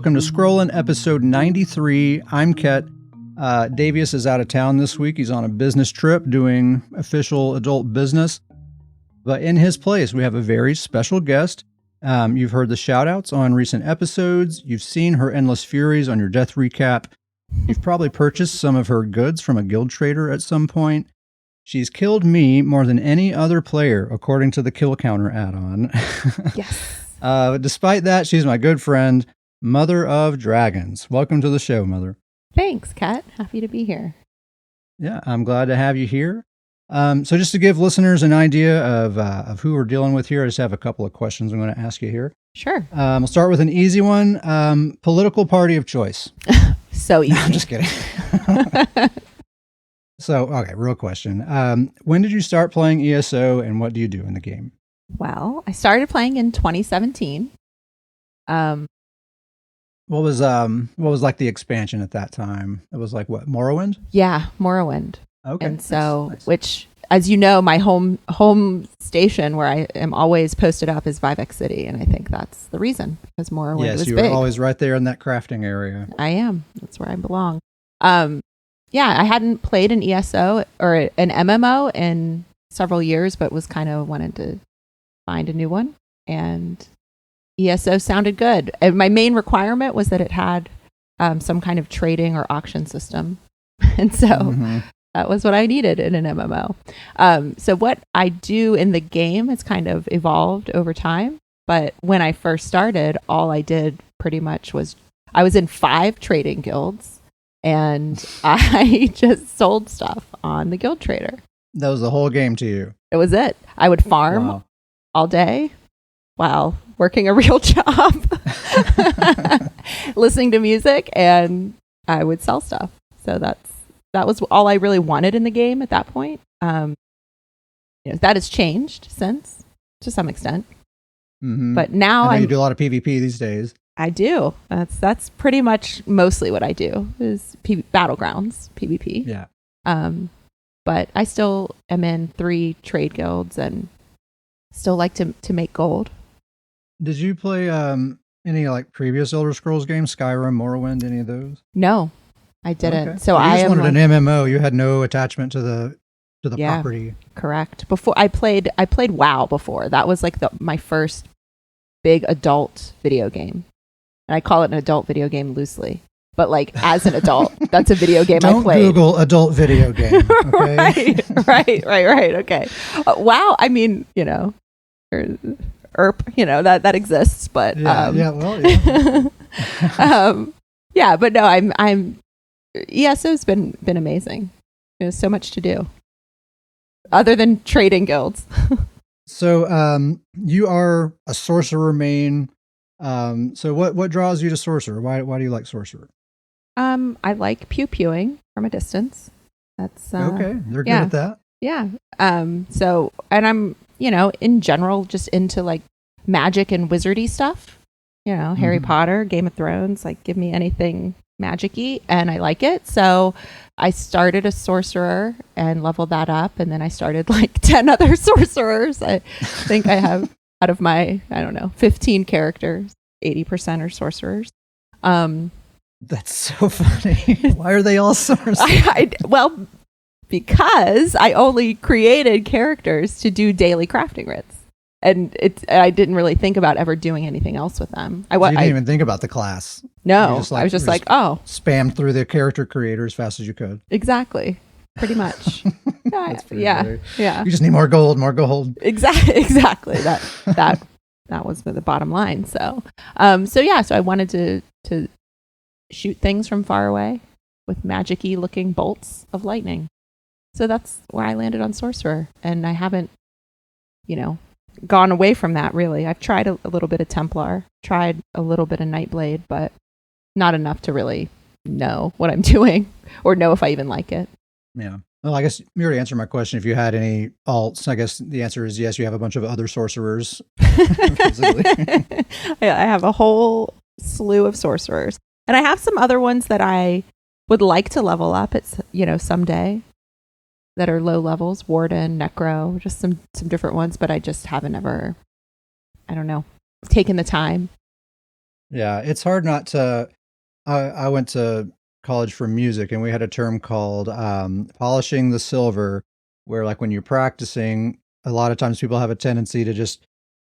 welcome to Scrollin' episode 93. I'm Ket. Davius is out of town this week. He's on a business trip doing official adult business. But in his place, we have a very special guest. You've heard the shout-outs on recent episodes. You've seen her endless furies on your death recap. You've probably purchased some of her goods from a guild trader at some point. She's killed me more than any other player, according to the Kill Counter add-on. Yes. Despite that, she's my good friend, Mother of Dragons. Welcome to the show, Mother. Thanks, Kat. Happy to be here. Yeah, I'm glad to have you here. So just to give listeners an idea of who we're dealing with here, I just have a couple of questions I'm going to ask you here. Sure. We'll start with an easy one. Political party of choice. So easy. No, I'm just kidding. So, okay, real question. When did you start playing ESO and what do you do in the game? Well, I started playing in 2017. What was like the expansion at that time? It was like what, Morrowind? Yeah, Morrowind. Okay. And so, nice. which, as you know, my home station where I am always posted up is Vivek City, and I think that's the reason, because Morrowind was Yes, you big. were always right there in that crafting area. I am. That's where I belong. Yeah, I hadn't played an ESO or an MMO in several years, but was kind of wanted to find a new one. And ESO sounded good. And my main requirement was that it had some kind of trading or auction system. And so that was what I needed in an MMO. So what I do in the game has kind of evolved over time. But when I first started, all I did pretty much was I was in 5 trading guilds. And I just sold stuff on the guild trader. That was the whole game to you. It was it. I would farm all day while working a real job, listening to music, and I would sell stuff. So that was all I really wanted in the game at that point. That has changed since, to some extent. Mm-hmm. But now I know you do a lot of PvP these days. I do. That's pretty much mostly what I do is battlegrounds, PvP. Yeah. But I still am in 3 trade guilds and still like to make gold. Did you play any like previous Elder Scrolls games, Skyrim, Morrowind, any of those? No, I didn't. Okay. So you I just am wanted an MMO. You had no attachment to the property. Correct. Before I played WoW before. That was like my first big adult video game. And I call it an adult video game loosely. But like as an adult, that's a video game I played. Don't Google adult video game. Okay? right. Okay. WoW, I mean, ERP, that exists, but yeah, but no, I'm ESO's been amazing. There's so much to do other than trading guilds. So you are a sorcerer main. So what draws you to sorcerer? Why do you like sorcerer? I like pew-pewing from a distance. That's okay. They're good at that. Yeah. So, and I'm, in general, just into like magic and wizardy stuff. Harry Potter, Game of Thrones, like give me anything magic-y, and I like it. So I started a sorcerer and leveled that up, and then I started like 10 other sorcerers. I think I have out of my, 15 characters, 80% are sorcerers. That's so funny. Why are they all sorcerers? Well, because I only created characters to do daily crafting writs. And I didn't really think about ever doing anything else with them. You didn't even think about the class. No, I was just like, spammed through the character creator as fast as you could. Exactly. Pretty much. Yeah. You just need more gold. Exactly. That was the bottom line. So I wanted to shoot things from far away with magic-y looking bolts of lightning. So that's where I landed on sorcerer, and I haven't, gone away from that really. I've tried a little bit of Templar, tried a little bit of Nightblade, but not enough to really know what I'm doing or know if I even like it. Yeah. Well, I guess you already answered my question. If you had any alts, I guess the answer is yes. You have a bunch of other sorcerers. I have a whole slew of sorcerers, and I have some other ones that I would like to level up. It's someday that are low levels, Warden, Necro, just some different ones, but I just haven't ever, taken the time. Yeah, it's hard not to. I went to college for music, and we had a term called polishing the silver, where like when you're practicing, a lot of times people have a tendency to just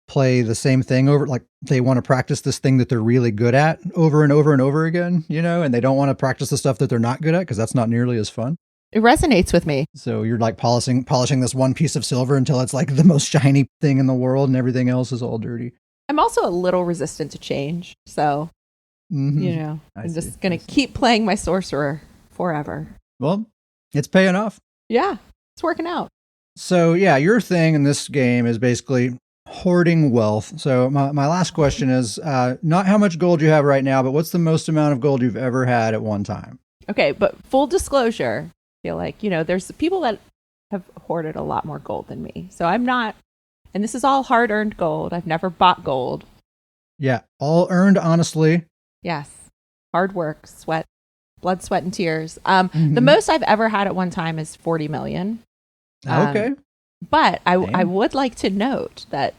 play the same thing over, like they want to practice this thing that they're really good at over and over and over again, and they don't want to practice the stuff that they're not good at because that's not nearly as fun. It resonates with me. So you're like polishing this one piece of silver until it's like the most shiny thing in the world and everything else is all dirty. I'm also a little resistant to change. So, I'm just going to keep playing my sorcerer forever. Well, it's paying off. Yeah, it's working out. So yeah, your thing in this game is basically hoarding wealth. So my last question is not how much gold you have right now, but what's the most amount of gold you've ever had at one time? Okay, but full disclosure, I feel like, there's people that have hoarded a lot more gold than me. So I'm not, and this is all hard-earned gold. I've never bought gold. Yeah, all earned honestly. Yes. Hard work, sweat, blood, sweat, and tears. The most I've ever had at one time is 40 million. Okay. But I would like to note that,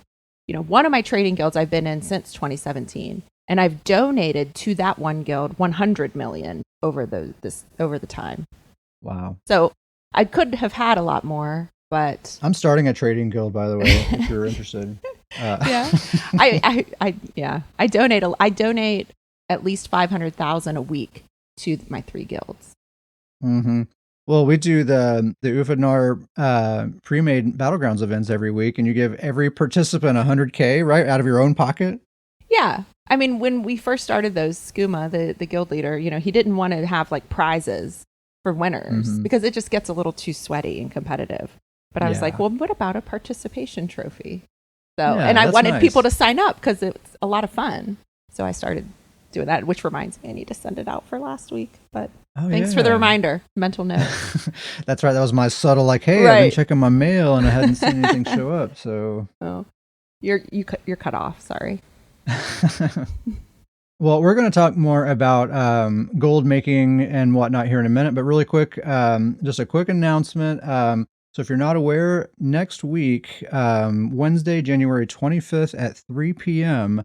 one of my trading guilds I've been in since 2017, and I've donated to that one guild 100 million over the time. Wow. So I could have had a lot more, but I'm starting a trading guild, by the way, if you're interested. Yeah. I donate at least 500,000 a week to my 3 guilds. Mm-hmm. Well, we do the Ufanar pre-made Battlegrounds events every week, and you give every participant 100K, right, out of your own pocket? Yeah. I mean, when we first started those, Skooma, the guild leader, he didn't want to have like prizes for winners because it just gets a little too sweaty and competitive. But I was like, well, what about a participation trophy? So, and I wanted people to sign up because it's a lot of fun. So I started doing that, which reminds me, I need to send it out for last week. But thanks for the reminder. Mental note. That's right. That was my subtle, like, hey, I've been checking my mail and I hadn't seen anything show up. So, you're cut off. Sorry. Well, we're going to talk more about gold making and whatnot here in a minute. But really quick, just a quick announcement. So if you're not aware, next week, Wednesday, January 25th at 3 p.m.,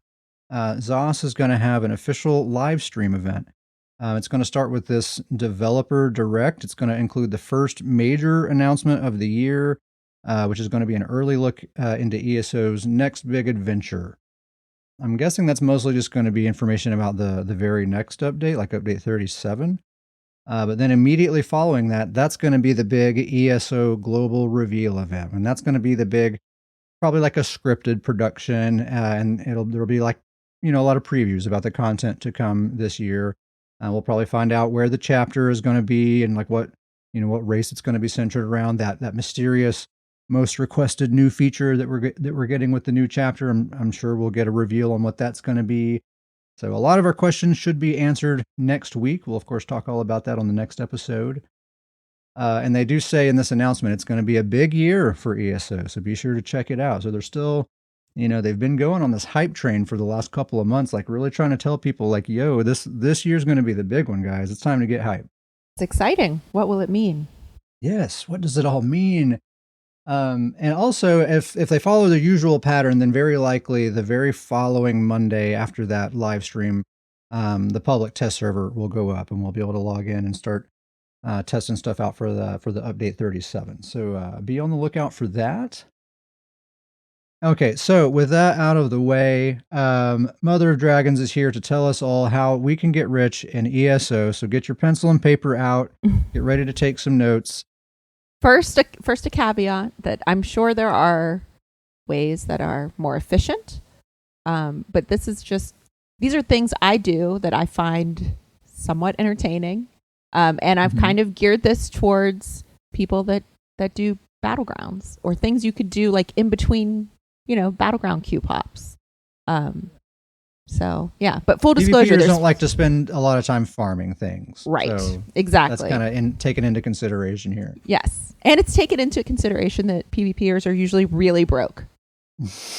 ZOS is going to have an official live stream event. It's going to start with this developer direct. It's going to include the first major announcement of the year, which is going to be an early look into ESO's next big adventure. I'm guessing that's mostly just going to be information about the very next update, like update 37. But then immediately following that, that's going to be the big ESO global reveal event. And that's going to be the big, probably like a scripted production. And there'll be like, a lot of previews about the content to come this year. We'll probably find out where the chapter is going to be and like what race it's going to be centered around, that mysterious most requested new feature that we're getting with the new chapter. I'm sure we'll get a reveal on what that's going to be. So a lot of our questions should be answered next week. We'll of course talk all about that on the next episode. And they do say in this announcement, it's going to be a big year for ESO. So be sure to check it out. So they're still, they've been going on this hype train for the last couple of months, like really trying to tell people like, yo, this year's going to be the big one, guys. It's time to get hype. It's exciting. What will it mean? Yes. What does it all mean? And also, if they follow the usual pattern, then very likely the very following Monday after that live stream, the public test server will go up, and we'll be able to log in and start testing stuff out for the update 37. So be on the lookout for that. Okay, so with that out of the way, Mother of Dragons is here to tell us all how we can get rich in ESO. So get your pencil and paper out, get ready to take some notes. First, a caveat that I'm sure there are ways that are more efficient, but these are things I do that I find somewhat entertaining, and I've kind of geared this towards people that do battlegrounds or things you could do like in between, battleground queue pops. So yeah, but full disclosure, PvPers don't like to spend a lot of time farming things, right? So exactly. That's kind of taken into consideration here. Yes, and it's taken into consideration that PvPers are usually really broke,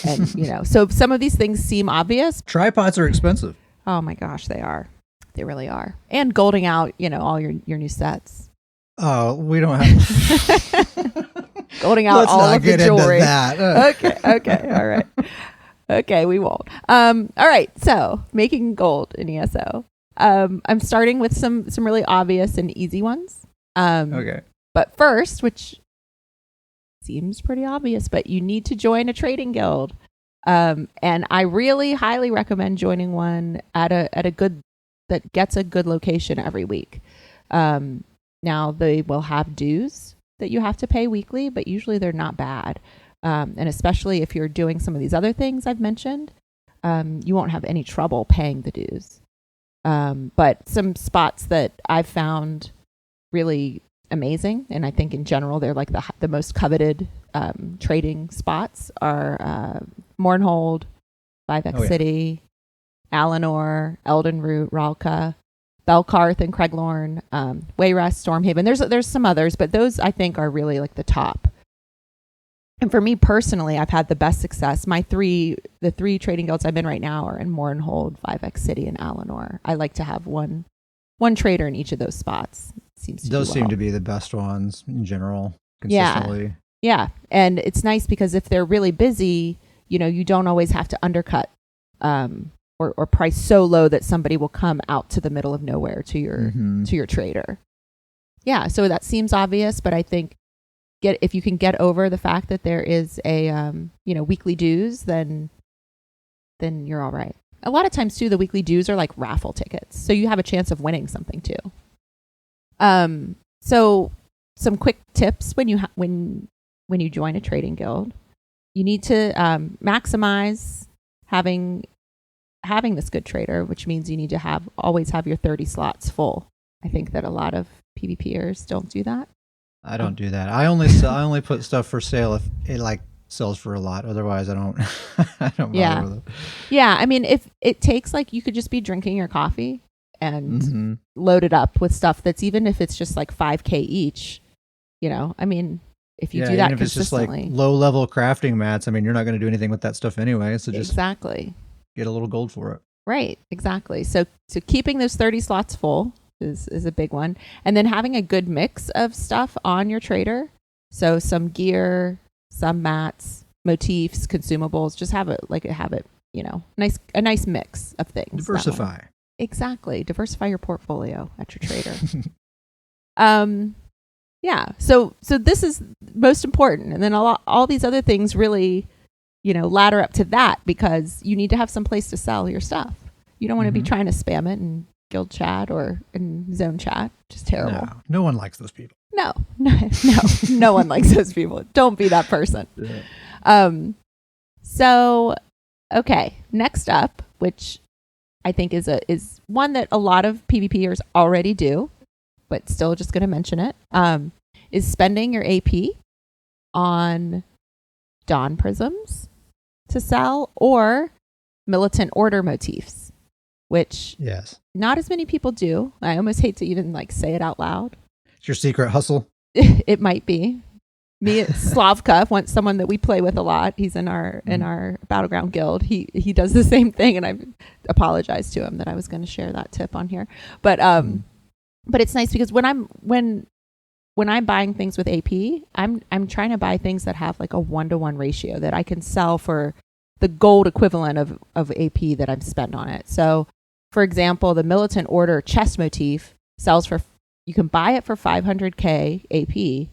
and so some of these things seem obvious. Tripods are expensive. Oh my gosh, they are. They really are. And golding out, all your new sets. Oh, we don't have golding out all of the jewelry. Let's not get into that. Okay, all right. Okay, we won't. All right. So making gold in ESO. I'm starting with some really obvious and easy ones. Okay. But first, which seems pretty obvious, but you need to join a trading guild. And I really highly recommend joining one at a good that gets a good location every week. Now they will have dues that you have to pay weekly, but usually they're not bad. And especially if you're doing some of these other things I've mentioned, you won't have any trouble paying the dues. But some spots that I've found really amazing, and I think in general they're like the most coveted trading spots are Mournhold, 5X City, Alanor, Eldenroot, Ralka, Belkarth and Craiglorn, Wayrest, Stormhaven. There's some others, but those I think are really like the top. And for me personally, I've had the best success. The three trading guilds I'm in right now are in Mournhold, 5X City, and Alanor. I like to have one trader in each of those spots. Those seem to be the best ones in general, consistently. Yeah. And it's nice because if they're really busy, you don't always have to undercut or price so low that somebody will come out to the middle of nowhere to your trader. Yeah, so that seems obvious, but I think if you can get over the fact that there is a weekly dues, then you're all right. A lot of times too, the weekly dues are like raffle tickets, so you have a chance of winning something too. So some quick tips when you join a trading guild, you need to maximize having this good trader, which means you need to always have your 30 slots full. I think that a lot of PvPers don't do that. I don't do that. I only put stuff for sale if it like sells for a lot. Otherwise, I don't. I don't bother with it. Yeah, I mean, if it takes you could just be drinking your coffee and load it up with stuff that's even if it's just like 5K each. I mean, if you do that even if it's just consistently, like low level crafting mats. I mean, you're not going to do anything with that stuff anyway. So just exactly get a little gold for it. Right. Exactly. So keeping those 30 slots full is a big one. And then having a good mix of stuff on your trader. So some gear, some mats, motifs, consumables, just have it, a nice mix of things. Diversify. Exactly. Diversify your portfolio at your trader. Yeah. So this is most important. And then all these other things really, ladder up to that because you need to have some place to sell your stuff. You don't want to be trying to spam it in guild chat or in zone chat. Just terrible. No one likes those people. No one likes those people. Don't be that person. Yeah. So, okay. Next up, which I think is one that a lot of PvPers already do, but still just going to mention it, is spending your AP on Dawn Prisms to sell or Militant Order motifs, which not as many people do. I almost hate to even say it out loud. It's your secret hustle. It might be. Me, Slavka, someone that we play with a lot. He's in our Battleground guild. He does the same thing, and I apologized to him that I was going to share that tip on here. But it's nice because when I'm buying things with AP, I'm trying to buy things that have a 1-to-1 ratio that I can sell for the gold equivalent of AP that I've spent on it. So, for example, the Militant Order chest motif sells you can buy it for 500K AP,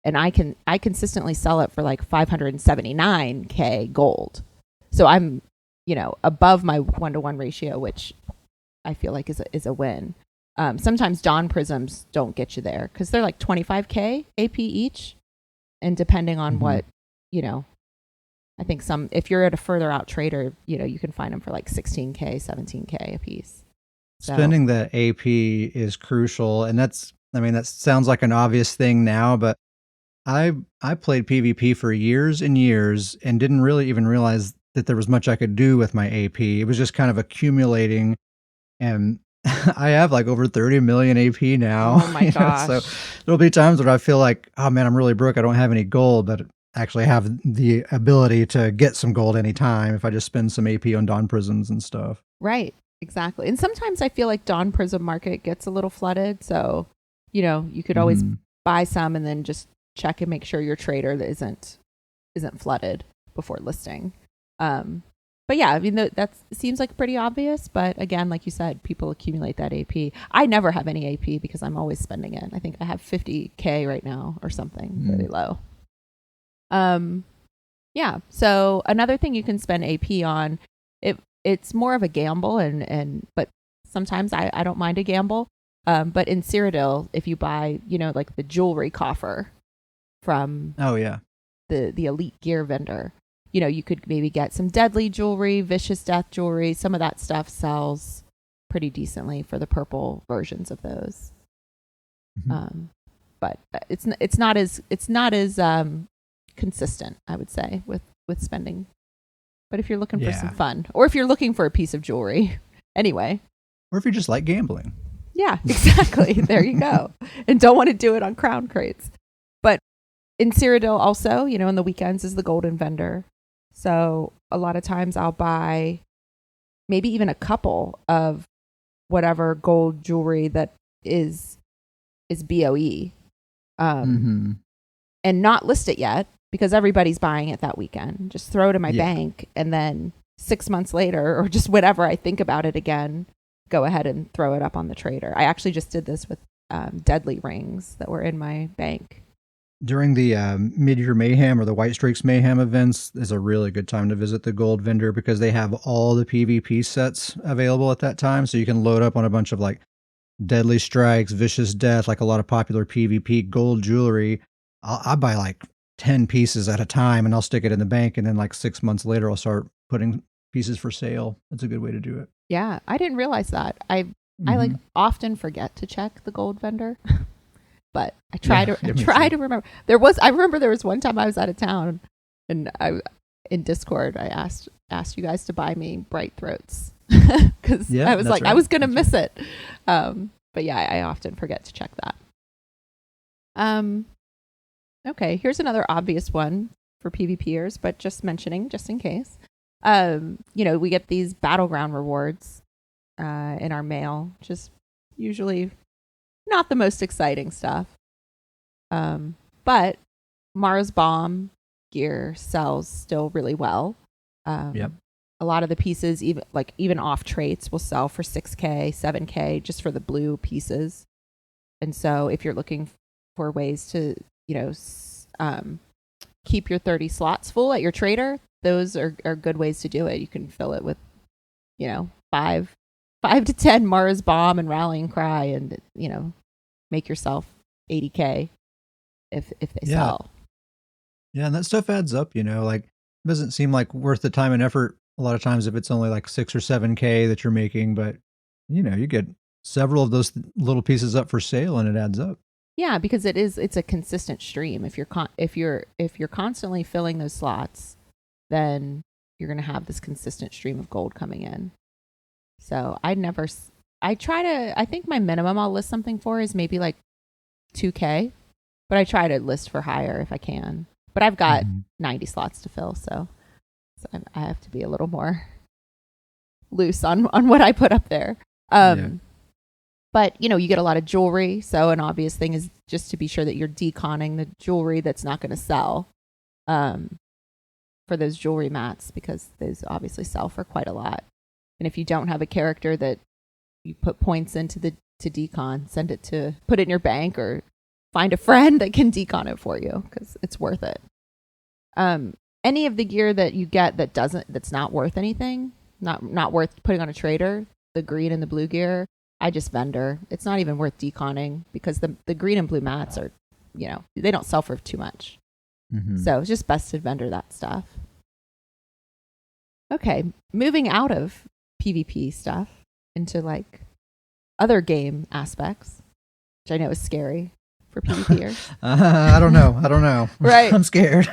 and I consistently sell it for 579K gold. So I'm, above my 1-to-1 ratio, which I feel like is a win. Sometimes Dawn Prisms don't get you there because they're 25K AP each. And depending on what, I think if you're at a further out trader, you can find them for 16K, 17K a piece. So. Spending the AP is crucial. And that sounds like an obvious thing now, but I played PvP for years and years and didn't really even realize that there was much I could do with my AP. It was just kind of accumulating, and I have over 30 million AP now. Oh my gosh. So there'll be times where I feel oh man, I'm really broke. I don't have any gold, but actually have the ability to get some gold anytime if I just spend some AP on Dawn Prisms and stuff. Right. Exactly. And sometimes I feel Dawn Prism market gets a little flooded. So, you could always buy some and then just check and make sure your trader isn't flooded before listing. But yeah, I mean, that seems like pretty obvious. But again, like you said, people accumulate that AP. I never have any AP because I'm always spending it. I think I have 50K right now or something very low. Yeah. So another thing you can spend AP on, it's more of a gamble, but sometimes I don't mind a gamble. But in Cyrodiil, if you buy, like the jewelry coffer from the elite gear vendor, you could maybe get some deadly jewelry, vicious death jewelry. Some of that stuff sells pretty decently for the purple versions of those. Mm-hmm. But it's not as consistent, I would say, with spending. But if you're looking for some fun, or if you're looking for a piece of jewelry, anyway. Or if you just like gambling. Yeah, exactly. There you go. And don't want to do it on crown crates. But in Cyrodiil also, in the weekends is the golden vendor. So a lot of times I'll buy maybe even a couple of whatever gold jewelry that is BOE. And not list it yet because everybody's buying it that weekend. Just throw it in my bank, and then 6 months later, or just whenever I think about it again, go ahead and throw it up on the trader. I actually just did this with deadly rings that were in my bank. During the Mid-Year Mayhem or the White Streaks Mayhem events is a really good time to visit the gold vendor because they have all the PvP sets available at that time. So you can load up on a bunch of like Deadly Strikes, Vicious Death, like a lot of popular PvP gold jewelry. I buy like 10 pieces at a time and I'll stick it in the bank. And then like 6 months later, I'll start putting pieces for sale. That's a good way to do it. Yeah, I didn't realize that. I like often forget to check the gold vendor. But I try to remember. I remember there was one time I was out of town, and in Discord I asked you guys to buy me Bright Throats because I was like, right. I was gonna miss it. But yeah, I often forget to check that. Okay, here's another obvious one for PvPers, but just mentioning just in case. We get these battleground rewards in our mail, just usually not the most exciting stuff. But Mara's Bomb gear sells still really well. A lot of the pieces, even off traits, will sell for 6K, 7K just for the blue pieces. And so if you're looking for ways to, keep your 30 slots full at your trader, those are good ways to do it. You can fill it with, 5 to 10 Mara's Bomb and Rallying Cry and, make yourself 80K if they sell. Yeah, and that stuff adds up, like it doesn't seem like worth the time and effort a lot of times if it's only like 6 or 7K that you're making, but you get several of those little pieces up for sale and it adds up. Yeah, because it's a consistent stream. If you're constantly filling those slots, then you're going to have this consistent stream of gold coming in. So I think my minimum I'll list something for is maybe like 2K, but I try to list for higher if I can. But I've got 90 slots to fill, so I have to be a little more loose on what I put up there. But, you get a lot of jewelry. So an obvious thing is just to be sure that you're deconning the jewelry that's not going to sell for those jewelry mats, because those obviously sell for quite a lot. And if you don't have a character that you put points into to decon, put it in your bank or find a friend that can decon it for you because it's worth it. Any of the gear that you get that's not worth anything, not worth putting on a trader, the green and the blue gear, I just vendor. It's not even worth deconning because the green and blue mats are, they don't sell for too much. So it's just best to vendor that stuff. Okay, moving out of PvP stuff into like other game aspects, which I know is scary for PvPers. I don't know. Right. I'm scared.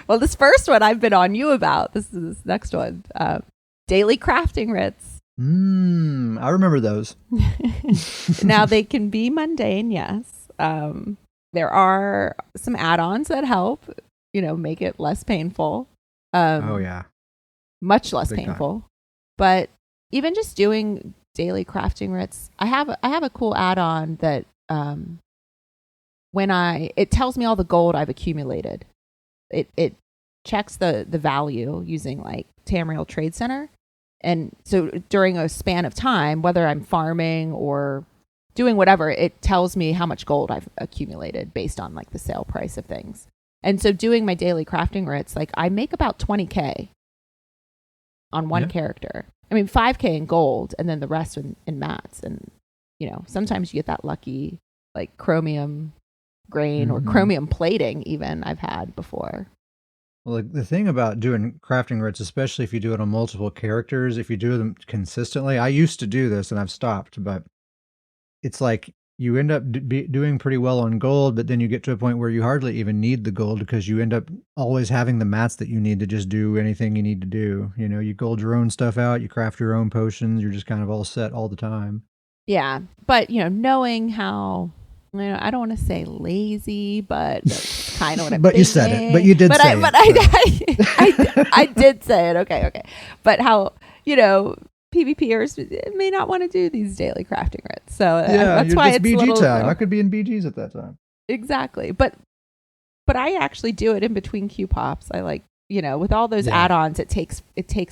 Well, this first one I've been on you about. This is this next one. Daily crafting writs. I remember those. Now they can be mundane, yes. There are some add-ons that help, make it less painful. Much less painful. But even just doing daily crafting writs, I have a cool add-on that it tells me all the gold I've accumulated. It checks the value using like Tamriel Trade Center. And so during a span of time, whether I'm farming or doing whatever, it tells me how much gold I've accumulated based on like the sale price of things. And so doing my daily crafting writs, like I make about 20K on one character. I mean, 5K in gold and then the rest in mats. And, you know, sometimes you get that lucky like chromium grain or chromium plating even I've had before. Well, the thing about doing crafting writs, especially if you do it on multiple characters, if you do them consistently, I used to do this and I've stopped, but it's like you end up doing pretty well on gold, but then you get to a point where you hardly even need the gold because you end up always having the mats that you need to just do anything you need to do. You know, you gold your own stuff out, you craft your own potions, you're just kind of all set all the time. Yeah. But, you know, knowing how, you know, I don't want to say lazy, but that's kind of what I'm But thinking. you said it. But you did say it. I did say it. Okay. But how, you know, PvPers may not want to do these daily crafting writs. So that's why it's BG time. I could be in BGs at that time. Exactly. But I actually do it in between Q pops. I like, you know, with all those add-ons, it takes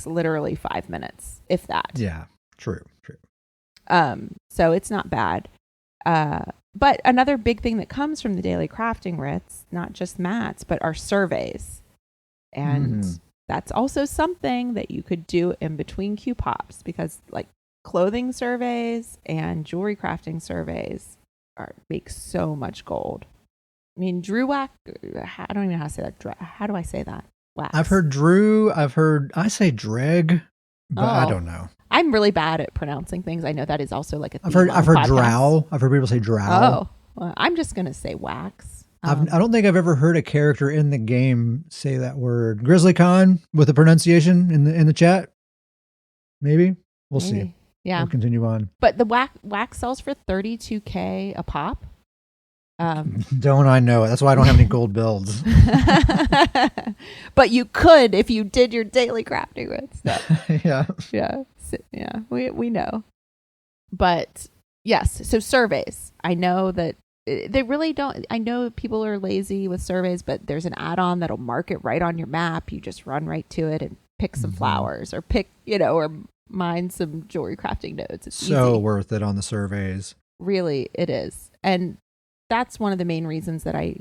literally 5 minutes, if that. Yeah. True. So it's not bad. But another big thing that comes from the daily crafting writs, not just mats, but are surveys. And that's also something that you could do in between Q pops because like clothing surveys and jewelry crafting surveys make so much gold. I mean, Drew Wax, I don't even know how to say that. How do I say that? Wax. I've heard Drew. I say Dreg, but I don't know. I'm really bad at pronouncing things. I know that is also like a theme I've heard podcast. Drow. I've heard people say Drow. Oh, well, I'm just going to say Wax. I don't think I've ever heard a character in the game say that word. Grizzly Con with the pronunciation in the chat. Maybe we'll see. Yeah, we'll continue on. But the wax sells for $32K a pop. Don't I know it? That's why I don't have any gold builds. But you could if you did your daily crafting with stuff. Yeah. We know. But yes, so surveys. I know that they really don't. I know people are lazy with surveys, but there's an add-on that'll mark it right on your map. You just run right to it and pick some flowers or pick, you know, or mine some jewelry crafting nodes. It's so easy. Worth it on the surveys. Really, it is. And that's one of the main reasons that I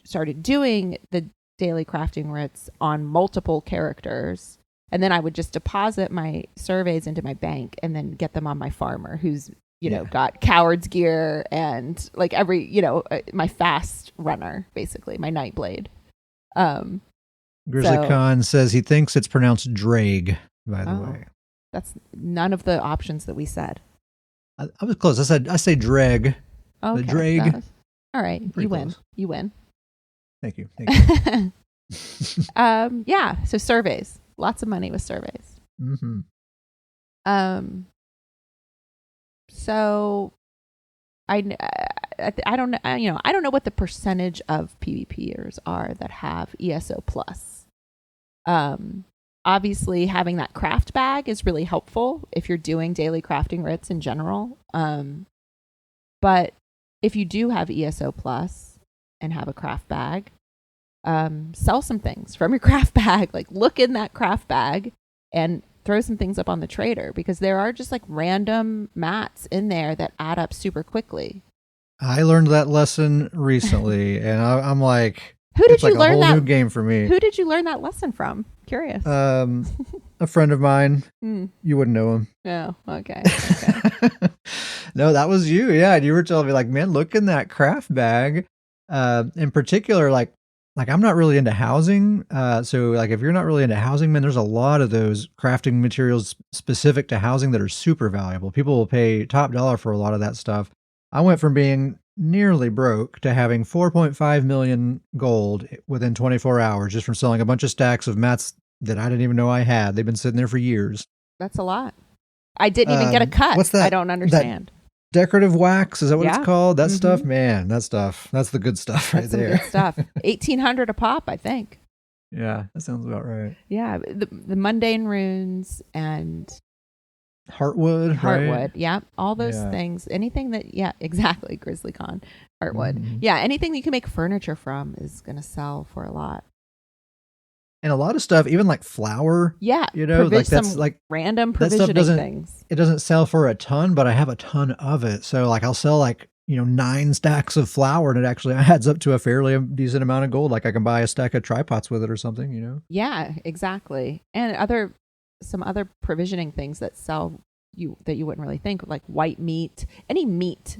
started doing the daily crafting writs on multiple characters. And then I would just deposit my surveys into my bank and then get them on my farmer who's, you know, got coward's gear and like every, you know, my fast runner, basically, my Nightblade. Grizzly Khan says he thinks it's pronounced Drag, by the way. That's none of the options that we said. I was close. I say Dreg. Okay. The Drag. All right. You win. Close. You win. Thank you. Yeah. So surveys. Lots of money with surveys. So I don't know, I don't know what the percentage of PvPers are that have ESO plus. Obviously having that craft bag is really helpful if you're doing daily crafting writs in general. But if you do have ESO plus and have a craft bag, sell some things from your craft bag. Like look in that craft bag and throw some things up on the trader because there are just like random mats in there that add up super quickly. I learned that lesson recently, and I'm like, who did you like learn a whole that? New game for me. Who did you learn that lesson from? Curious. A friend of mine. You wouldn't know him. Oh, okay. No, that was you. Yeah, you were telling me like, man, look in that craft bag. In particular, like I'm not really into housing. So like if you're not really into housing, man, there's a lot of those crafting materials specific to housing that are super valuable. People will pay top dollar for a lot of that stuff. I went from being nearly broke to having 4.5 million gold within 24 hours just from selling a bunch of stacks of mats that I didn't even know I had. They've been sitting there for years. That's a lot. I didn't even get a cut. What's that? I don't understand. Decorative wax, is that what it's called? That stuff, man, that's the good stuff right there. Good stuff. 1,800 a pop, I think. Yeah, that sounds about right. Yeah, the mundane runes and Heartwood, right? Yeah, all those things. Anything that, exactly, Grizzly Con, Heartwood. Yeah, anything that you can make furniture from is going to sell for a lot. And a lot of stuff, even like flour. Yeah. Like that's some like random that stuff provisioning things. It doesn't sell for a ton, but I have a ton of it. So like I'll sell like, 9 stacks of flour and it actually adds up to a fairly decent amount of gold. Like I can buy a stack of tripods with it or something. Yeah, exactly. And some other provisioning things that sell that you wouldn't really think, like white meat, any meat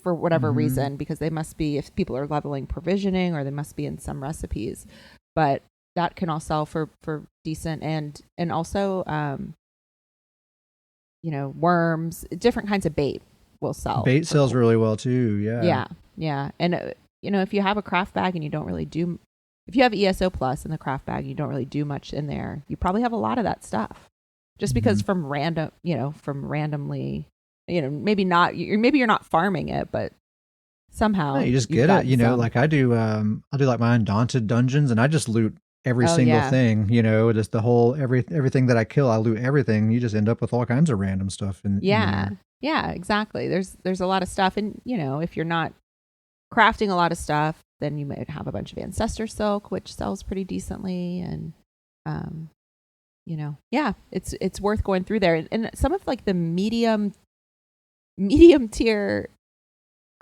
for whatever reason, because they must be, if people are leveling provisioning, or they must be in some recipes. But that can all sell for decent, and also worms, different kinds of bait will sell. Bait sells really well too. Yeah. And if you have a craft bag and you don't really do, if you have ESO Plus in the craft bag and you don't really do much in there, you probably have a lot of that stuff. Just because from randomly, maybe you're not farming it, but somehow you just get it. Like I do like my Undaunted dungeons, and I just loot every single thing. Just the whole everything that I kill, I loot everything. You just end up with all kinds of random stuff. Yeah, exactly. There's a lot of stuff, and if you're not crafting a lot of stuff, then you might have a bunch of ancestor silk, which sells pretty decently, and it's worth going through there. And some of like the medium tier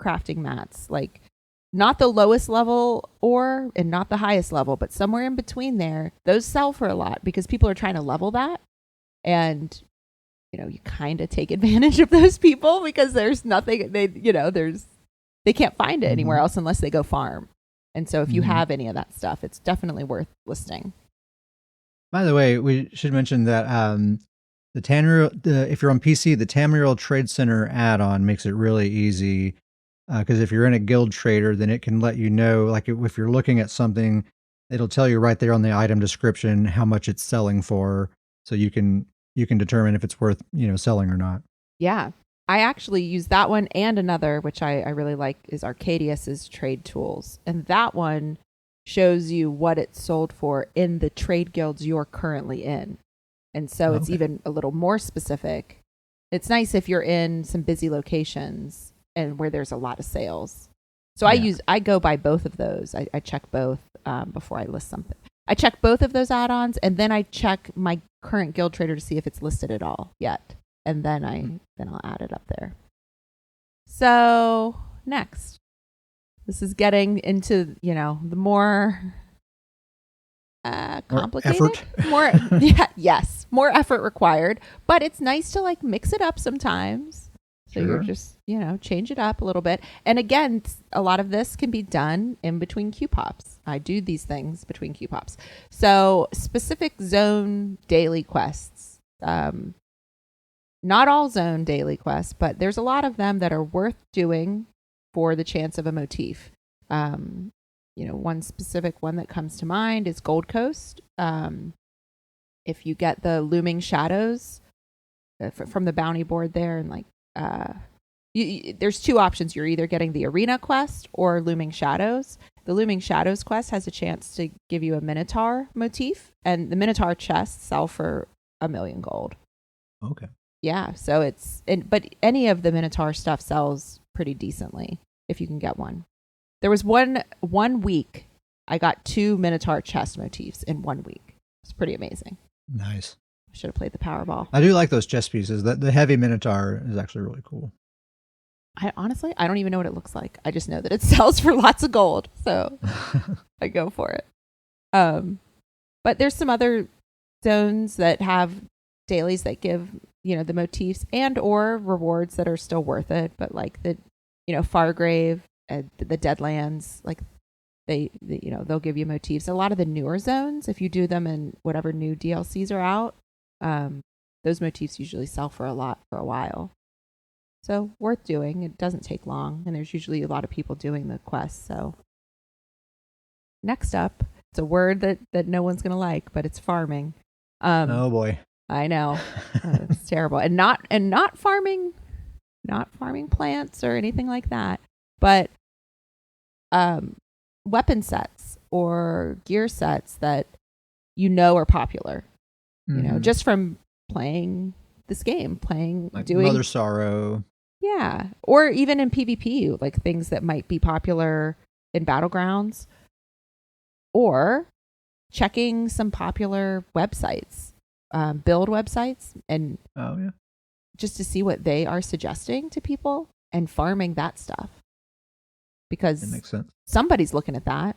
crafting mats, like not the lowest level and not the highest level, but somewhere in between there, those sell for a lot because people are trying to level that, and you kind of take advantage of those people because there's nothing they can't find it anywhere else unless they go farm. And so if you have any of that stuff, it's definitely worth listing. By the way, we should mention that if you're on PC, the Tamriel Trade Center add-on makes it really easy, because if you're in a guild trader, then it can let you know, like if you're looking at something, it'll tell you right there on the item description how much it's selling for, so you can determine if it's worth selling or not. Yeah, I actually use that one, and another which I really like is Arcadius's Trade Tools, and that one shows you what it's sold for in the trade guilds you're currently in. And so it's even a little more specific. It's nice if you're in some busy locations and where there's a lot of sales. So I go by both of those. I check both before I list something. I check both of those add-ons, and then I check my current guild trader to see if it's listed at all yet. And then I'll add it up there. So next. This is getting into, the more complicated. More effort. More effort required. But it's nice to like mix it up sometimes. So you're just, change it up a little bit. And again, a lot of this can be done in between Q pops. I do these things between Q pops. So specific zone daily quests. Not all zone daily quests, but there's a lot of them that are worth doing for the chance of a motif. One specific one that comes to mind is Gold Coast. If you get the Looming Shadows from the bounty board there, and there's two options. You're either getting the Arena quest or Looming Shadows. The Looming Shadows quest has a chance to give you a Minotaur motif, and the Minotaur chests sell for 1 million gold. Okay. Yeah, so but any of the Minotaur stuff sells pretty decently if you can get one. There was one week I got 2 Minotaur chest motifs in 1 week. It's pretty amazing. Nice. I should have played the Powerball. I do like those chest pieces. The heavy Minotaur is actually really cool. I don't even know what it looks like. I just know that it sells for lots of gold, so I go for it. But there's some other zones that have dailies that give the motifs and or rewards that are still worth it, but like the Fargrave, the Deadlands, like they'll give you motifs. A lot of the newer zones, if you do them in whatever new DLCs are out, those motifs usually sell for a while. So worth doing. It doesn't take long, and there's usually a lot of people doing the quest. So next up, it's a word that no one's gonna like, but it's farming. Oh boy. I know. It's terrible. And not farming plants or anything like that, but weapon sets or gear sets that are popular. Just from playing this game, doing Mother Sorrow. Yeah. Or even in PvP, like things that might be popular in Battlegrounds. Or checking some popular websites, build websites, and just to see what they are suggesting to people and farming that stuff. Because that makes sense. Somebody's looking at that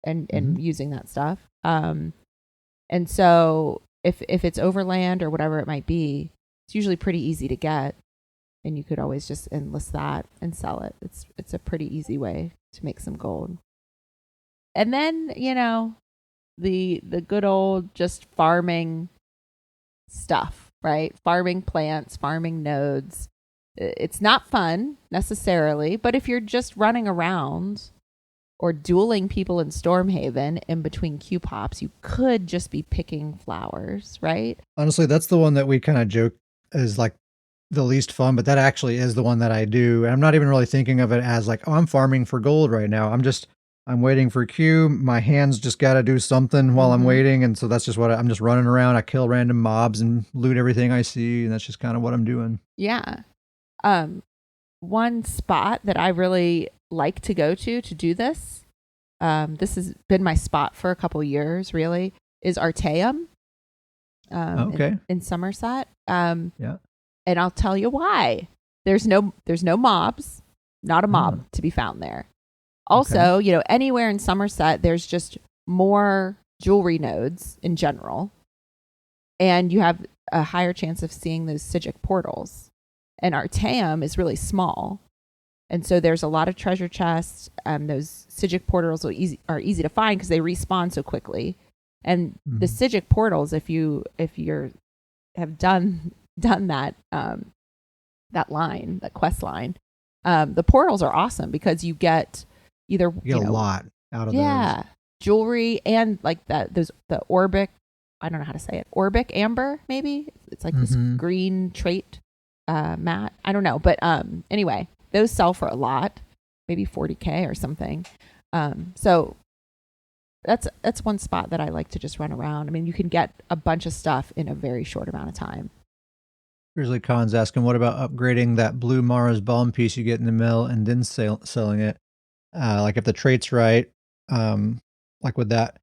and using that stuff. And so if it's overland or whatever it might be, it's usually pretty easy to get. And you could always just enlist that and sell it. It's a pretty easy way to make some gold. And then, the good old just farming stuff, right? Farming plants, farming nodes. It's not fun necessarily, but if you're just running around or dueling people in Stormhaven in between Q pops, you could just be picking flowers, right? Honestly, that's the one that we kind of joke is like the least fun, but that actually is the one that I do. And I'm not even really thinking of it as like, oh, I'm farming for gold right now. I'm waiting for Q. My hands just got to do something while I'm waiting. And so that's just what I'm just running around. I kill random mobs and loot everything I see. And that's just kind of what I'm doing. Yeah. One spot that I really like to go to do this, this has been my spot for a couple years, really, is Artaeum. In Somerset. Yeah. And I'll tell you why. There's no mobs, not a mob to be found there. Also, anywhere in Somerset, there's just more jewelry nodes in general. And you have a higher chance of seeing those Psijic portals. And Artaeum is really small. And so there's a lot of treasure chests. Those Psijic portals are easy to find because they respawn so quickly. And the Psijic portals, if you have done that line, that quest line, the portals are awesome because you get either a lot out of those. Jewelry and like the orbic, I don't know how to say it, orbic amber maybe. It's like this green trait mat. I don't know, but anyway, those sell for a lot, maybe 40K or something. So that's one spot that I like to just run around. I mean, you can get a bunch of stuff in a very short amount of time. Grizzly Khan's asking, what about upgrading that blue Mara's bomb piece you get in the mill and then selling it? Like if the trait's right, like would that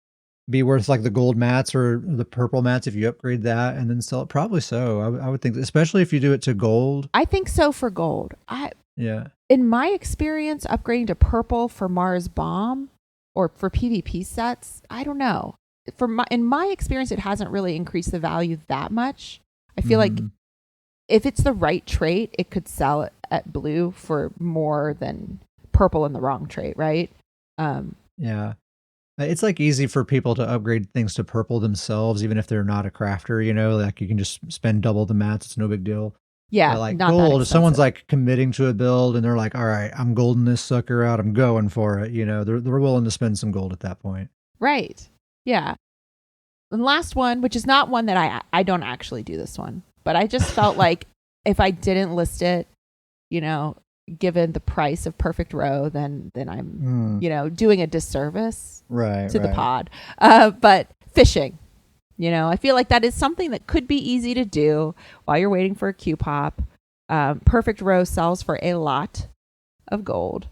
be worth like the gold mats or the purple mats if you upgrade that and then sell it? Probably so. I would think, especially if you do it to gold. I think so for gold. Yeah. In my experience, upgrading to purple for Mara's bomb or for PvP sets, I don't know. In my experience, it hasn't really increased the value that much. I feel like if it's the right trait, it could sell it at blue for more than purple in the wrong trait, right? Yeah. It's like easy for people to upgrade things to purple themselves, even if they're not a crafter, like you can just spend double the mats. It's no big deal. Yeah. But like gold, if someone's like committing to a build and they're like, all right, I'm golding this sucker out, I'm going for it. They're willing to spend some gold at that point. Right. Yeah. And last one, which is not one that I don't actually do this one, but I just felt like if I didn't list it, given the price of Perfect Row, then I'm, doing a disservice to the pod. But fishing, I feel like that is something that could be easy to do while you're waiting for a Q pop. Perfect Row sells for a lot of gold.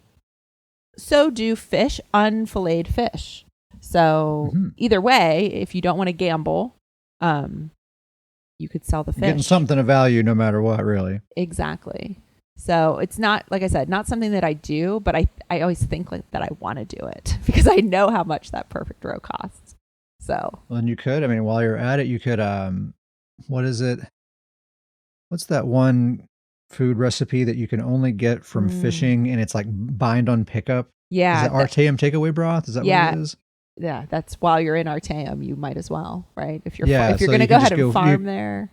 So do fish, unfilleted fish. So either way, if you don't want to gamble, you could sell the fish. You're getting something of value no matter what, really. Exactly. So it's not, like I said, not something that I do, but I always think like that I want to do it because I know how much that Perfect Row costs. So. Well, and you could, while you're at it, you could, what is it? What's that one food recipe that you can only get from fishing and it's like bind on pickup? Yeah. Is it Artaeum takeaway broth? Is that what it is? Yeah, that's while you're in Artaeum, you might as well, right? If you're going to go ahead and farm there.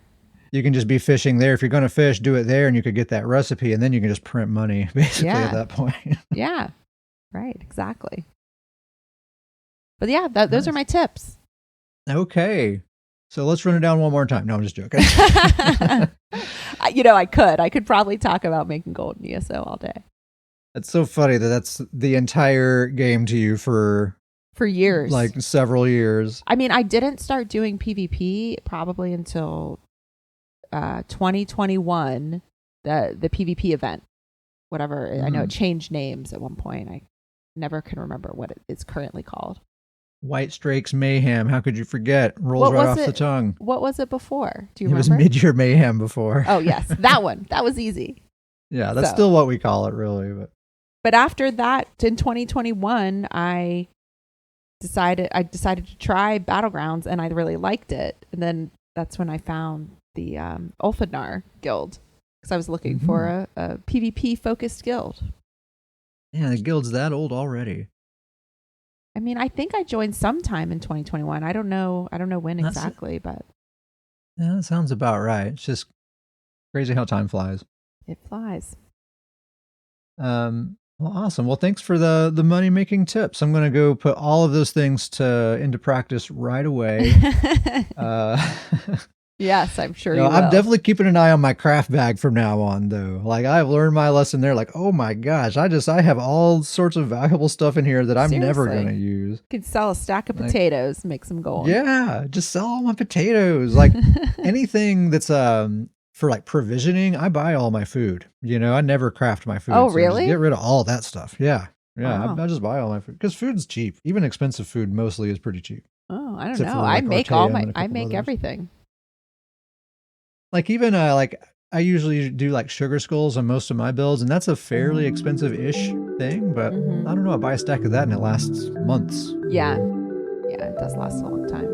You can just be fishing there. If you're going to fish, do it there and you could get that recipe and then you can just print money basically at that point. Yeah, right, exactly. But yeah, those are my tips. Okay. So let's run it down one more time. No, I'm just joking. I could probably talk about making gold in ESO all day. It's so funny that's the entire game to you for years. Like several years. I didn't start doing PvP probably until 2021, the PvP event. Whatever. I know it changed names at one point. I never can remember what it's currently called. White Strakes Mayhem. How could you forget? Rolls What right was off it? the tongue. What was it before? Do you It was remember? Mid-Year Mayhem before. Oh, yes. That one. That was easy. Yeah, that's So- still what we call it, really. But after that, in 2021, I decided to try Battlegrounds, and I really liked it. And then that's when I found the Ulfadnar guild, because I was looking for a PvP focused guild. Yeah, the guild's that old already. I mean, I think I joined sometime in 2021. I don't know when exactly, but yeah, that sounds about right. It's just crazy how time flies. it flies. Well, awesome. Well, thanks for the money making tips. I'm going to go put all of those things into practice right away. Yes, I'm sure you you know, will. I'm definitely keeping an eye on my craft bag from now on, though. Like, I've learned my lesson there. Like, oh my gosh, I have all sorts of valuable stuff in here that I'm never Seriously. going to use. You could sell a stack of potatoes, make some gold. Yeah, just sell all my potatoes. Like anything that's for like provisioning, I buy all my food. You know, I never craft my food. Oh, so really? just get rid of all that stuff. Yeah. Yeah. Wow. I just buy all my food because food's cheap. Even expensive food mostly is pretty cheap. Oh, I don't Except know. for, I like, make Artaeum and a I couple make others. everything. Like even like I usually do like sugar skulls on most of my builds, and that's a fairly expensive-ish thing. But I don't know. I buy a stack of that and it lasts months. Yeah. Yeah, it does last a long time.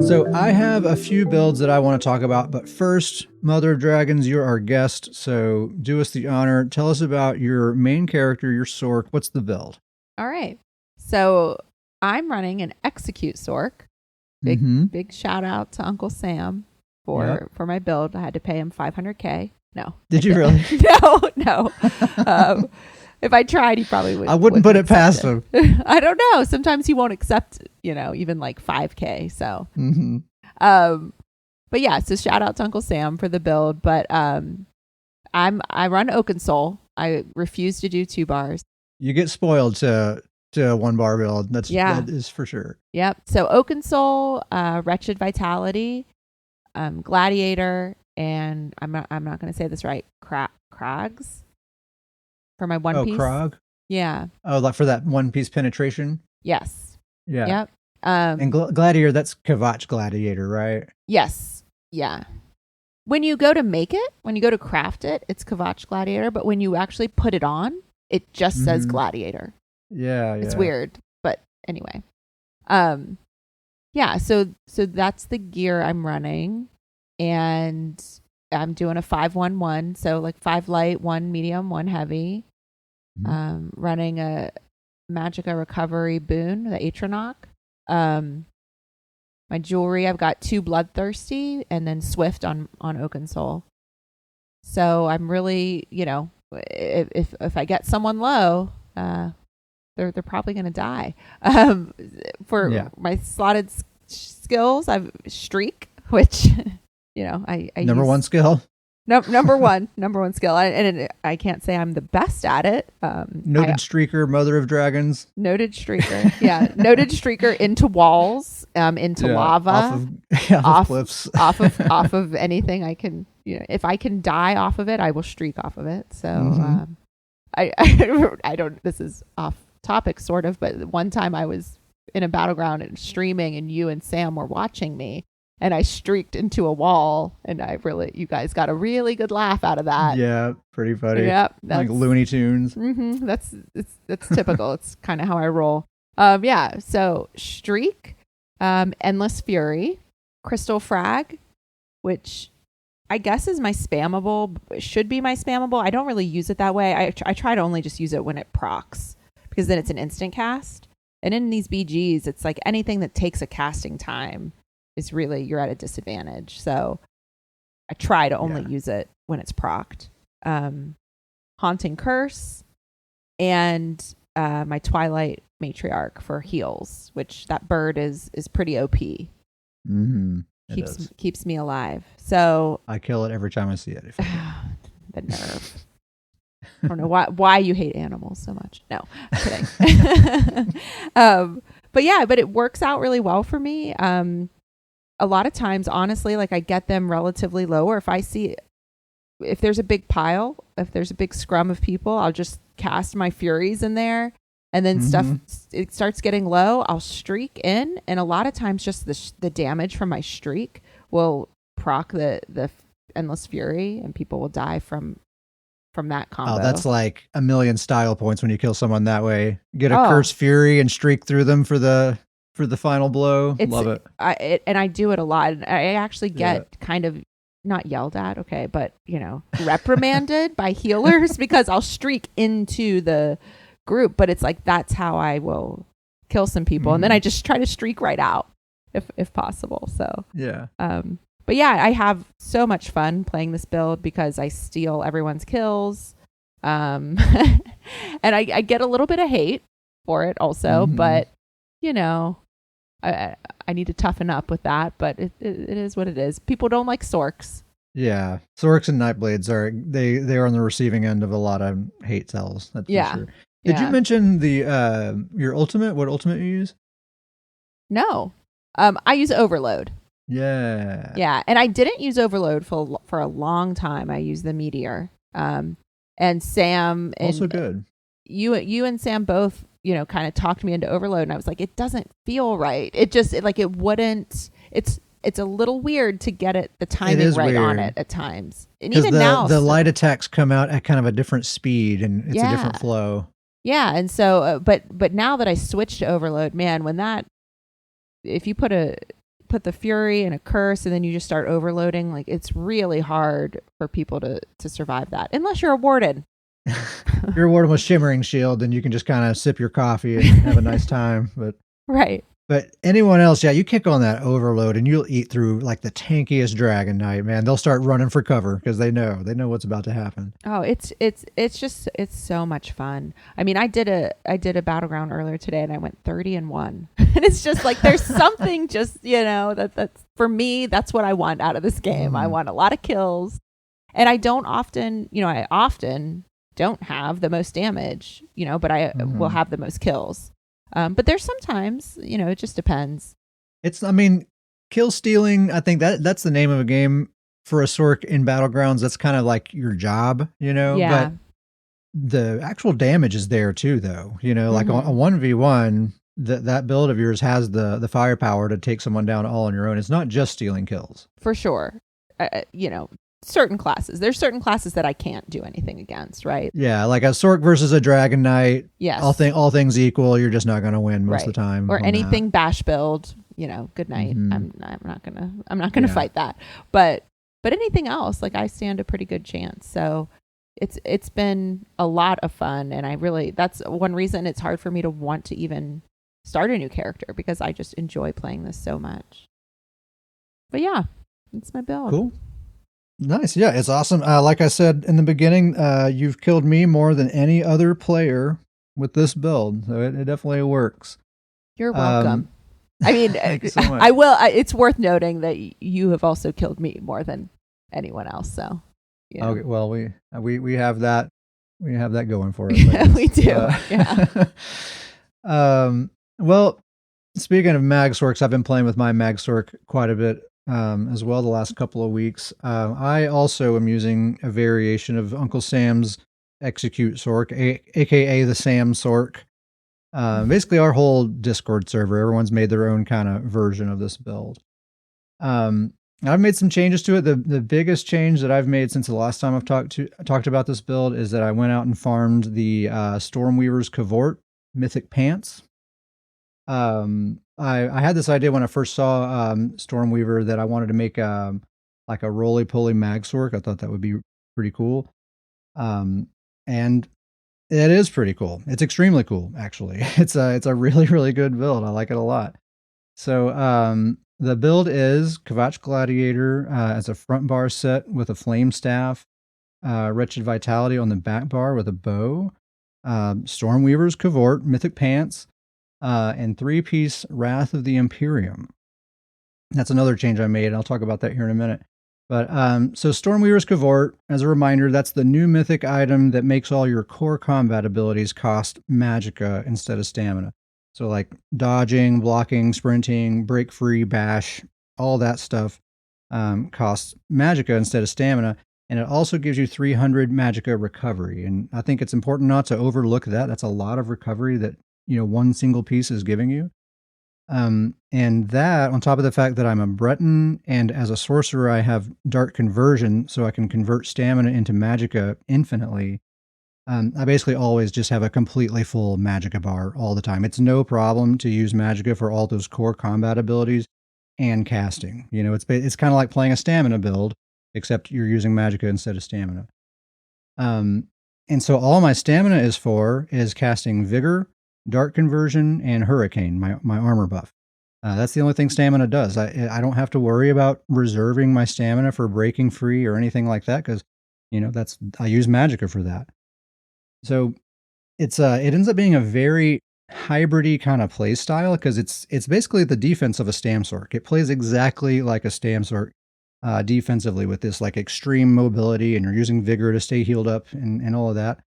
So I have a few builds that I want to talk about, but first, Mother of Dragons, you're our guest, so do us the honor. Tell us about your main character, your Sorc. What's the build? All right. So I'm running an Execute Sorc. Big shout out to Uncle Sam for my build. I had to pay him $500K. No. Did you really? No. If I tried, he probably would. I wouldn't put it past him. I don't know. Sometimes he won't accept, even like $5K. So, but yeah. So shout out to Uncle Sam for the build. But I run Oaken Soul. I refuse to do 2 bars. You get spoiled to a 1 bar build. That is for sure. Yep. So Oaken Soul, Wretched Vitality, Gladiator, and I'm not going to say this right. Krags. For my one piece. Oh, Krog? Yeah. Oh, like for that 1-piece penetration? Yes. Yeah. Yep. And Gladiator, that's Kvatch Gladiator, right? Yes. Yeah. When you go to make it, when you go to craft it, it's Kvatch Gladiator. But when you actually put it on, it just says Gladiator. Yeah. It's weird. But anyway. Yeah. So that's the gear I'm running. And I'm doing a 5-1-1. So like 5 light, 1 medium, 1 heavy. Running a Magicka Recovery Boon, the Atronach. My jewelry, I've got 2 Bloodthirsty and then Swift on Oaken Soul. So I'm really, if I get someone low, they're probably going to die. For my slotted skills, I've Streak, which, I Number 1 skill? Number one skill. And I can't say I'm the best at it. Noted streaker, Mother of Dragons. Noted streaker. Yeah. Noted streaker into walls, into lava, off of cliffs, off of anything I can, if I can die off of it, I will streak off of it. So, I don't, this is off topic sort of, but one time I was in a battleground and streaming and you and Sam were watching me. And I streaked into a wall, and you guys got a really good laugh out of that. Yeah, pretty funny. Yep, like Looney Tunes. That's typical. It's kind of how I roll. Yeah. So Streak, Endless Fury, Crystal Frag, which I guess is my spammable. Should be my spammable. I don't really use it that way. I try to only just use it when it procs, because then it's an instant cast. And in these BGs, it's like anything that takes a casting time is really, you're at a disadvantage. So I try to only use it when it's procced. Haunting Curse and my Twilight Matriarch for heals, which that bird is pretty OP. Keeps me alive. So I kill it every time I see it. The nerve. I don't know why you hate animals so much. No, I'm kidding. But it works out really well for me. A lot of times, honestly, like I get them relatively low, or if I see if there's a big pile, if there's a big scrum of people, I'll just cast my Furies in there. And then it starts getting low. I'll streak in. And a lot of times just the damage from my streak will proc the Endless Fury, and people will die from that combo. Oh, that's like a million style points when you kill someone that way. Get a Curse Fury and streak through them for the final blow. Love it. And I do it a lot. And I actually get kind of not yelled at, okay, but reprimanded by healers because I'll streak into the group. But it's like that's how I will kill some people, and then I just try to streak right out if possible. So yeah. But yeah, I have so much fun playing this build because I steal everyone's kills. And I get a little bit of hate for it also, but I need to toughen up with that, but it is what it is. People don't like Sorcs. Yeah. Sorcs and Nightblades they are on the receiving end of a lot of hate tells. That's for sure. Did you mention the your ultimate? What ultimate you use? No. I use Overload. Yeah. Yeah, and I didn't use Overload for a long time. I used the Meteor. And Sam and also good. You and Sam both, kind of talked me into Overload, and I was like, it doesn't feel right. It wouldn't. It's a little weird to get the timing right on it at times. And even now, the light attacks come out at kind of a different speed, and it's a different flow. Yeah, and so, but now that I switched to Overload, man, if you put the Fury and a Curse, and then you just start overloading, like it's really hard for people to survive that, unless you're a Warden. If you're a Warden with Shimmering Shield, then you can just kind of sip your coffee and have a nice time. But right. But anyone else, you kick on that Overload and you'll eat through like the tankiest Dragon Knight, man. They'll start running for cover because they know what's about to happen. Oh, it's so much fun. I mean, I did a battleground earlier today and I went 30-1. And it's just like there's something just, that's for me, that's what I want out of this game. I want a lot of kills. And I often don't have the most damage, but I will have the most kills. But there's sometimes, it just depends. Kill stealing, I think that's the name of a game for a Sorc in Battlegrounds. That's kind of like your job, Yeah. But the actual damage is there too, though. Like on a 1v1, that build of yours has the firepower to take someone down all on your own. It's not just stealing kills. For sure. Certain classes. There's certain classes that I can't do anything against, right? Yeah, like a Sorc versus a Dragon Knight. Yes. All things equal, you're just not going to win most of the time. Or anything bash build, good night. I'm not gonna fight that. But anything else, like I stand a pretty good chance. So it's been a lot of fun, and that's one reason it's hard for me to want to even start a new character, because I just enjoy playing this so much. But yeah, it's my build. Cool. Nice. Yeah, it's awesome. Like I said in the beginning, you've killed me more than any other player with this build. So it definitely works. You're welcome. Thank you so much. I will. It's worth noting that you have also killed me more than anyone else. So, Okay. Well, we have that. We have that going for us. Yeah, we do. Well, speaking of MagSorcs, I've been playing with my MagSorc quite a bit. As well the last couple of weeks. I also am using a variation of Uncle Sam's Execute Sorc, aka the Sam Sorc. Basically our whole Discord server, everyone's made their own kind of version of this build. I've made some changes to it. The biggest change that I've made since the last time I've talked about this build is that I went out and farmed the Stormweaver's Cavort Mythic Pants. I had this idea when I first saw Stormweaver that I wanted to make like a roly-poly MagSorc. I thought that would be pretty cool. And it is pretty cool. It's extremely cool, actually. It's a really, really good build. I like it a lot. So the build is Kvatch Gladiator as a front bar set with a flame staff, Wretched Vitality on the back bar with a bow, Stormweaver's Cavort, Mythic Pants, and 3-piece Wrath of the Imperium. That's another change I made, and I'll talk about that here in a minute. But so Stormweaver's Cavort, as a reminder, that's the new mythic item that makes all your core combat abilities cost magicka instead of stamina. So like dodging, blocking, sprinting, break free, bash, all that stuff costs magicka instead of stamina. And it also gives you 300 magicka recovery. And I think it's important not to overlook that. That's a lot of recovery that, one single piece is giving you. And that, on top of the fact that I'm a Breton, and as a sorcerer, I have Dark Conversion, so I can convert stamina into magicka infinitely. I basically always just have a completely full magicka bar all the time. It's no problem to use magicka for all those core combat abilities and casting. It's kind of like playing a stamina build, except you're using magicka instead of stamina. And so all my stamina is casting Vigor, Dark Conversion, and Hurricane, my armor buff. That's the only thing stamina does. I don't have to worry about reserving my stamina for breaking free or anything like that, because I use magicka for that. So it ends up being a very hybridy kind of play style, because it's basically the defense of a MagSorc. It plays exactly like a MagSorc defensively, with this like extreme mobility, and you're using Vigor to stay healed up and all of that.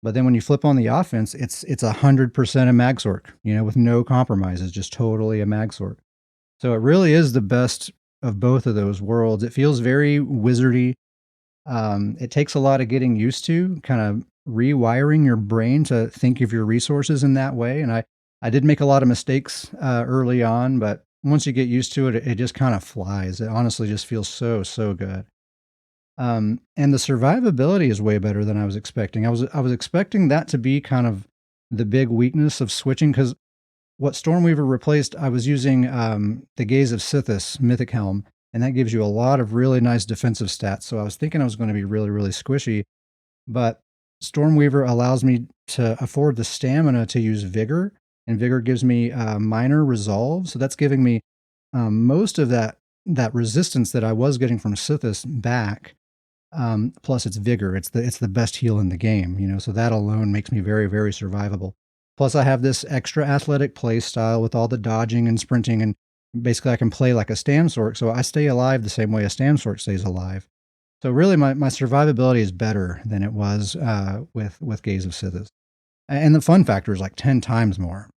But then when you flip on the offense, it's 100% a MagSorc, with no compromises, just totally a MagSorc. So it really is the best of both of those worlds. It feels very wizardy. It takes a lot of getting used to, kind of rewiring your brain to think of your resources in that way. And I did make a lot of mistakes early on, but once you get used to it, it just kind of flies. It honestly just feels so, so good. And the survivability is way better than I was expecting. I was expecting that to be kind of the big weakness of switching, because what Stormweaver replaced, I was using the Gaze of Sithis Mythic Helm, and that gives you a lot of really nice defensive stats. So I was thinking I was going to be really, really squishy, but Stormweaver allows me to afford the stamina to use Vigor, and Vigor gives me minor resolve. So that's giving me most of that resistance that I was getting from Sithis back. Plus it's Vigor. It's the best heal in the game, so that alone makes me very, very survivable. Plus I have this extra athletic play style with all the dodging and sprinting, and basically I can play like a MagSorc, so I stay alive the same way a MagSorc stays alive. So really my survivability is better than it was with Gaze of Sithis. And the fun factor is like 10 times more.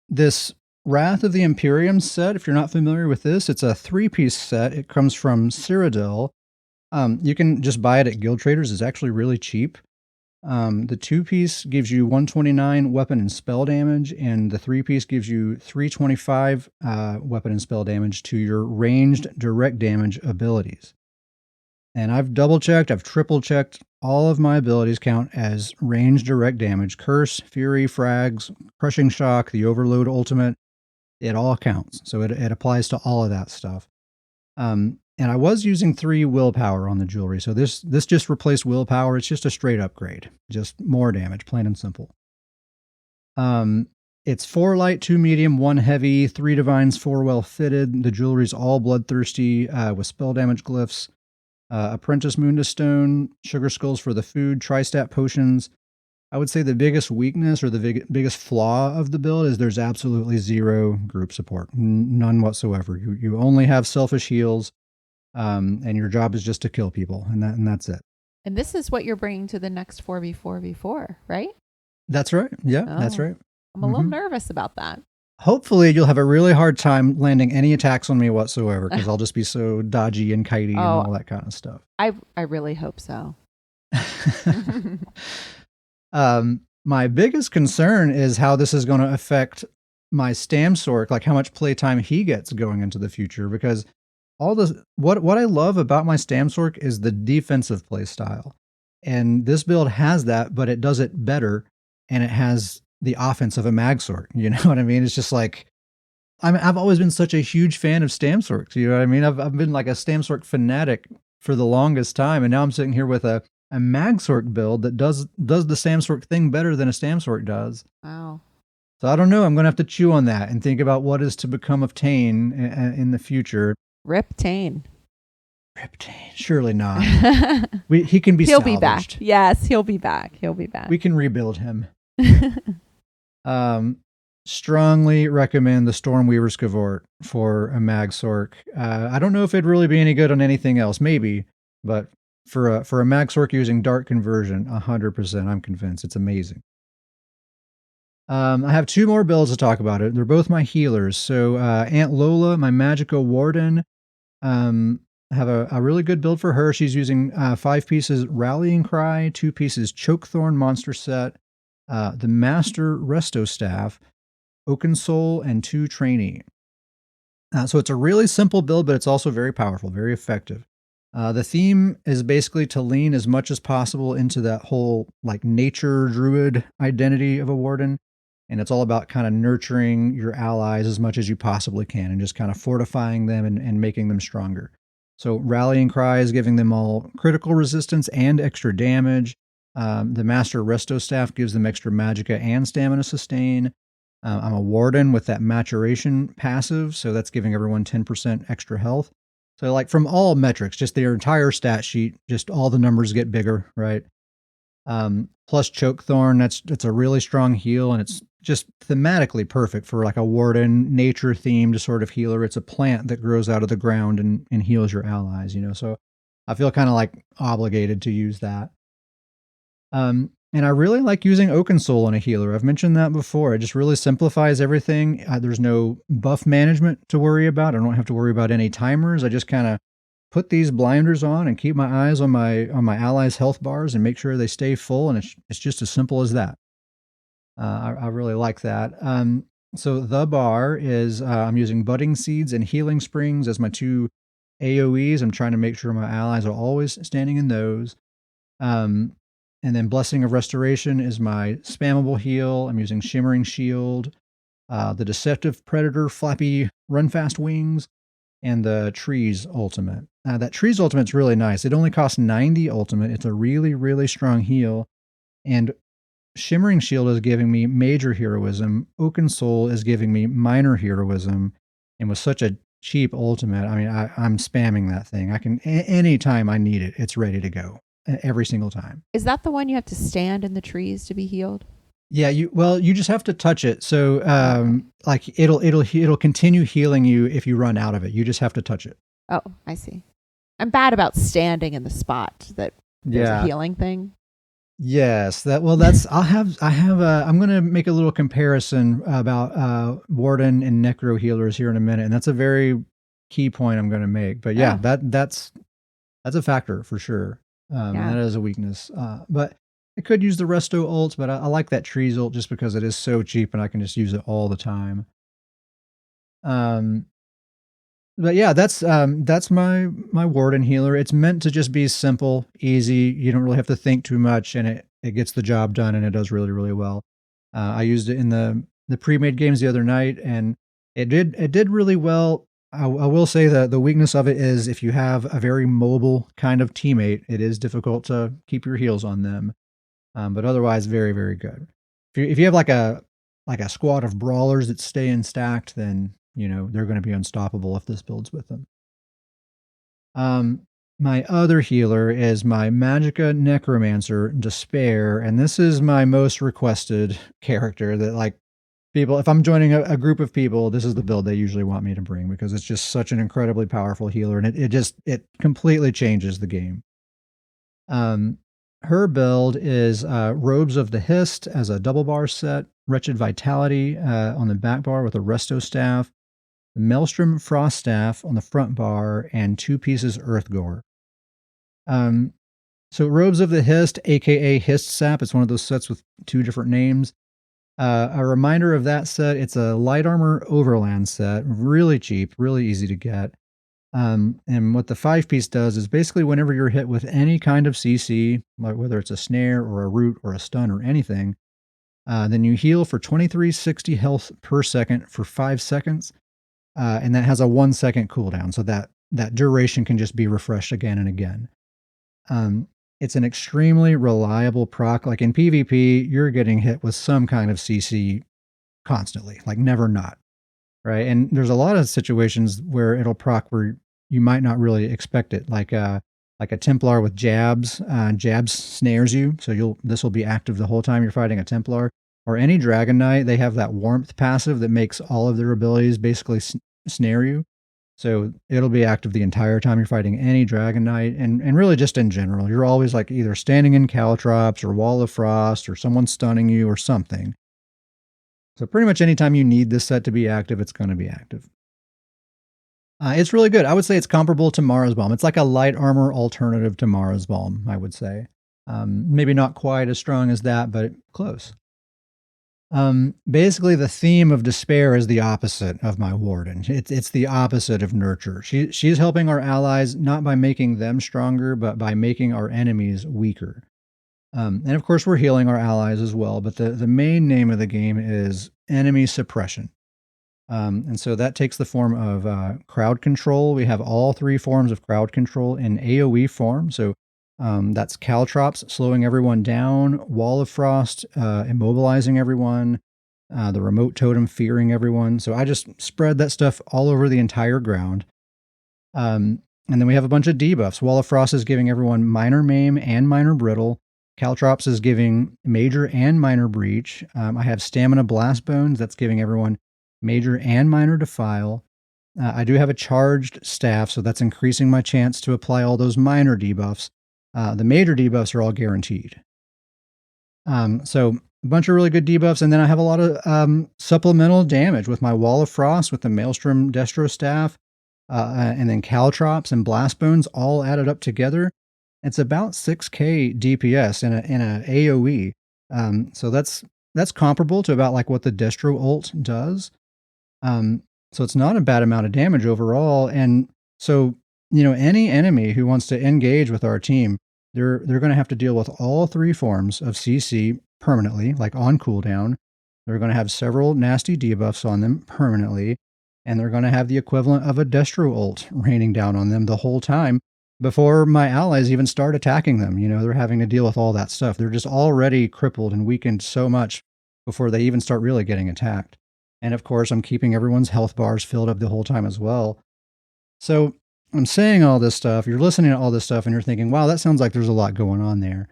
This Wrath of the Imperium set, if you're not familiar with this, it's a 3-piece set. It comes from Cyrodiil. You can just buy it at Guild Traders. It's actually really cheap. The 2-piece gives you 129 weapon and spell damage, and the 3-piece gives you 325 weapon and spell damage to your ranged direct damage abilities. And I've double-checked, I've triple-checked, all of my abilities count as ranged direct damage. Curse, Fury, Frags, Crushing Shock, the Overload Ultimate, it all counts. So it applies to all of that stuff. And I was using 3 willpower on the jewelry. So this just replaced willpower. It's just a straight upgrade. Just more damage, plain and simple. It's 4 light, 2 medium, 1 heavy, 3 divines, 4 well fitted. The jewelry's all bloodthirsty with spell damage glyphs. Apprentice Mundus Stone, Sugar Skulls for the food, Tri-Stat potions. I would say the biggest weakness or the biggest flaw of the build is there's absolutely 0 group support. None whatsoever. You only have selfish heals, and your job is just to kill people, and that's it. And this is what you're bringing to the next 4v4v4, right? That's right. Yeah, that's right. I'm a little nervous about that. Hopefully you'll have a really hard time landing any attacks on me whatsoever, because I'll just be so dodgy and kitey and all that kind of stuff. I really hope so. My biggest concern is how this is going to affect my MagSorc, like how much playtime he gets going into the future, because what I love about my MagSorc is the defensive play style. And this build has that, but it does it better, and it has the offense of a MagSorc. You know what I mean? It's just like, I've always been such a huge fan of MagSorcs. You know what I mean? I've been like a MagSorc fanatic for the longest time, and now I'm sitting here with a MagSorc build that does the MagSorc thing better than a MagSorc does. Wow. So I don't know. I'm going to have to chew on that and think about what is to become of Tane in the future. Rip Tane. Rip Tane. Surely not. He can be He'll salvaged. be back. Yes, he'll be back. He'll be back. We can rebuild him. Strongly recommend the Stormweaver Scavort for a MagSorc. I don't know if it'd really be any good on anything else, maybe, but for a MagSorc using Dark Conversion, 100%, I'm convinced. It's amazing. I have 2 more builds to talk about. They're both my healers. So Aunt Lola, my Magical Warden. I have a really good build for her. She's using 5 pieces Rallying Cry, 2 pieces Chokethorn Monster Set, the Master Resto Staff, Oaken Soul, and 2 Trainee. So it's a really simple build, but it's also very powerful, very effective. The theme is basically to lean as much as possible into that whole like nature druid identity of a warden. And it's all about kind of nurturing your allies as much as you possibly can and just kind of fortifying them and making them stronger. So Rallying Cry is giving them all critical resistance and extra damage. The Master Resto Staff gives them extra magicka and stamina sustain. I'm a warden with that maturation passive, so that's giving everyone 10% extra health. So like from all metrics, just their entire stat sheet, just all the numbers get bigger, right? Plus Chokethorn, that's a really strong heal, and it's just thematically perfect for like a warden, nature themed sort of healer. It's a plant that grows out of the ground and heals your allies, so I feel kind of like obligated to use that. And I really like using Oaken Soul on a healer. I've mentioned that before. It just really simplifies everything. There's no buff management to worry about. I don't have to worry about any timers. I just kind of put these blinders on and keep my eyes on my allies' health bars and make sure they stay full. And it's just as simple as that. I really like that. So the bar is I'm using Budding Seeds and Healing Springs as my 2 AoEs. I'm trying to make sure my allies are always standing in those. And then Blessing of Restoration is my spammable heal. I'm using Shimmering Shield, the Deceptive Predator Flappy Run Fast Wings, and the Trees Ultimate. That Trees Ultimate's really nice. It only costs 90 ultimate. It's a really, really strong heal. And Shimmering Shield is giving me major heroism. Oaken Soul is giving me minor heroism. And with such a cheap ultimate, I mean, I'm spamming that thing. I can, anytime I need it, it's ready to go. Every single time. Is that the one you have to stand in the trees to be healed? Yeah, you just have to touch it. So like it'll continue healing you if you run out of it. You just have to touch it. Oh, I see. I'm bad about standing in the spot that there's a healing thing. Yes, I'm going to make a little comparison about Warden and Necro healers here in a minute, and that's a very key point I'm going to make. But yeah, that's a factor for sure. That is a weakness. But I could use the Resto ult, but I like that Trees ult just because it is so cheap and I can just use it all the time. But yeah, that's my Warden healer. It's meant to just be simple, easy. You don't really have to think too much, and it gets the job done, and it does really, really well. I used it in the pre-made games the other night, and it did really well. I will say that the weakness of it is if you have a very mobile kind of teammate, it is difficult to keep your heals on them. But otherwise, very, very good. If you have like a squad of brawlers that stay in stacked, then they're going to be unstoppable if this builds with them. My other healer is my Magicka Necromancer Despair, and this is my most requested character that like people, if I'm joining a group of people, this is the build they usually want me to bring because it's just such an incredibly powerful healer, and it completely changes the game. Her build is Robes of the Hist as a double bar set, Wretched Vitality on the back bar with a Resto Staff, the Maelstrom Frost Staff on the front bar, and 2 pieces Earth Gore. So Robes of the Hist, aka Hist Sap, it's one of those sets with 2 different names. A reminder of that set, it's a light armor overland set, really cheap, really easy to get. And what the 5-piece does is basically whenever you're hit with any kind of CC, like whether it's a snare or a root or a stun or anything, then you heal for 2360 health per second for 5 seconds. And that has a 1 second cooldown. So that duration can just be refreshed again and again. It's an extremely reliable proc. Like in PvP, you're getting hit with some kind of CC constantly, like never not, right? And there's a lot of situations where it'll proc where you might not really expect it, like a Templar with jabs. Jabs snares you, so this will be active the whole time you're fighting a Templar. Or any Dragon Knight, they have that warmth passive that makes all of their abilities basically snare you. So it'll be active the entire time you're fighting any Dragon Knight, and really just in general. You're always like either standing in Caltrops or Wall of Frost or someone stunning you or something. So pretty much anytime you need this set to be active, it's going to be active. It's really good. I would say it's comparable to Mara's Balm. It's like a light armor alternative to Mara's Balm, I would say. Maybe not quite as strong as that, but close. Basically, the theme of despair is the opposite of my warden. It's the opposite of nurture. She's helping our allies not by making them stronger, but by making our enemies weaker. And of course, we're healing our allies as well. But the main name of the game is enemy suppression. And so that takes the form of crowd control. We have all three forms of crowd control in AoE form. So that's caltrops, slowing everyone down, wall of frost, immobilizing everyone, the remote totem, fearing everyone. So I just spread that stuff all over the entire ground. And then we have a bunch of debuffs. Wall of frost is giving everyone minor maim and minor brittle. Caltrops is giving major and minor breach. I have stamina blast bones. That's giving everyone major and minor defile. I do have a charged staff, so that's increasing my chance to apply all those minor debuffs. The major debuffs are all guaranteed. So a bunch of really good debuffs, and then I have a lot of supplemental damage with my Wall of Frost, with the Maelstrom Destro staff, and then Caltrops and Blast Bones all added up together. It's about 6k DPS in a AoE. So that's comparable to about like what the Destro ult does. So it's not a bad amount of damage overall. And so, any enemy who wants to engage with our team, they're going to have to deal with all three forms of CC permanently, like on cooldown. They're going to have several nasty debuffs on them permanently, and they're going to have the equivalent of a Destro ult raining down on them the whole time before my allies even start attacking them. They're having to deal with all that stuff. They're just already crippled and weakened so much before they even start really getting attacked. And of course, I'm keeping everyone's health bars filled up the whole time as well. So I'm saying all this stuff, you're listening to all this stuff, and you're thinking, wow, that sounds like there's a lot going on there.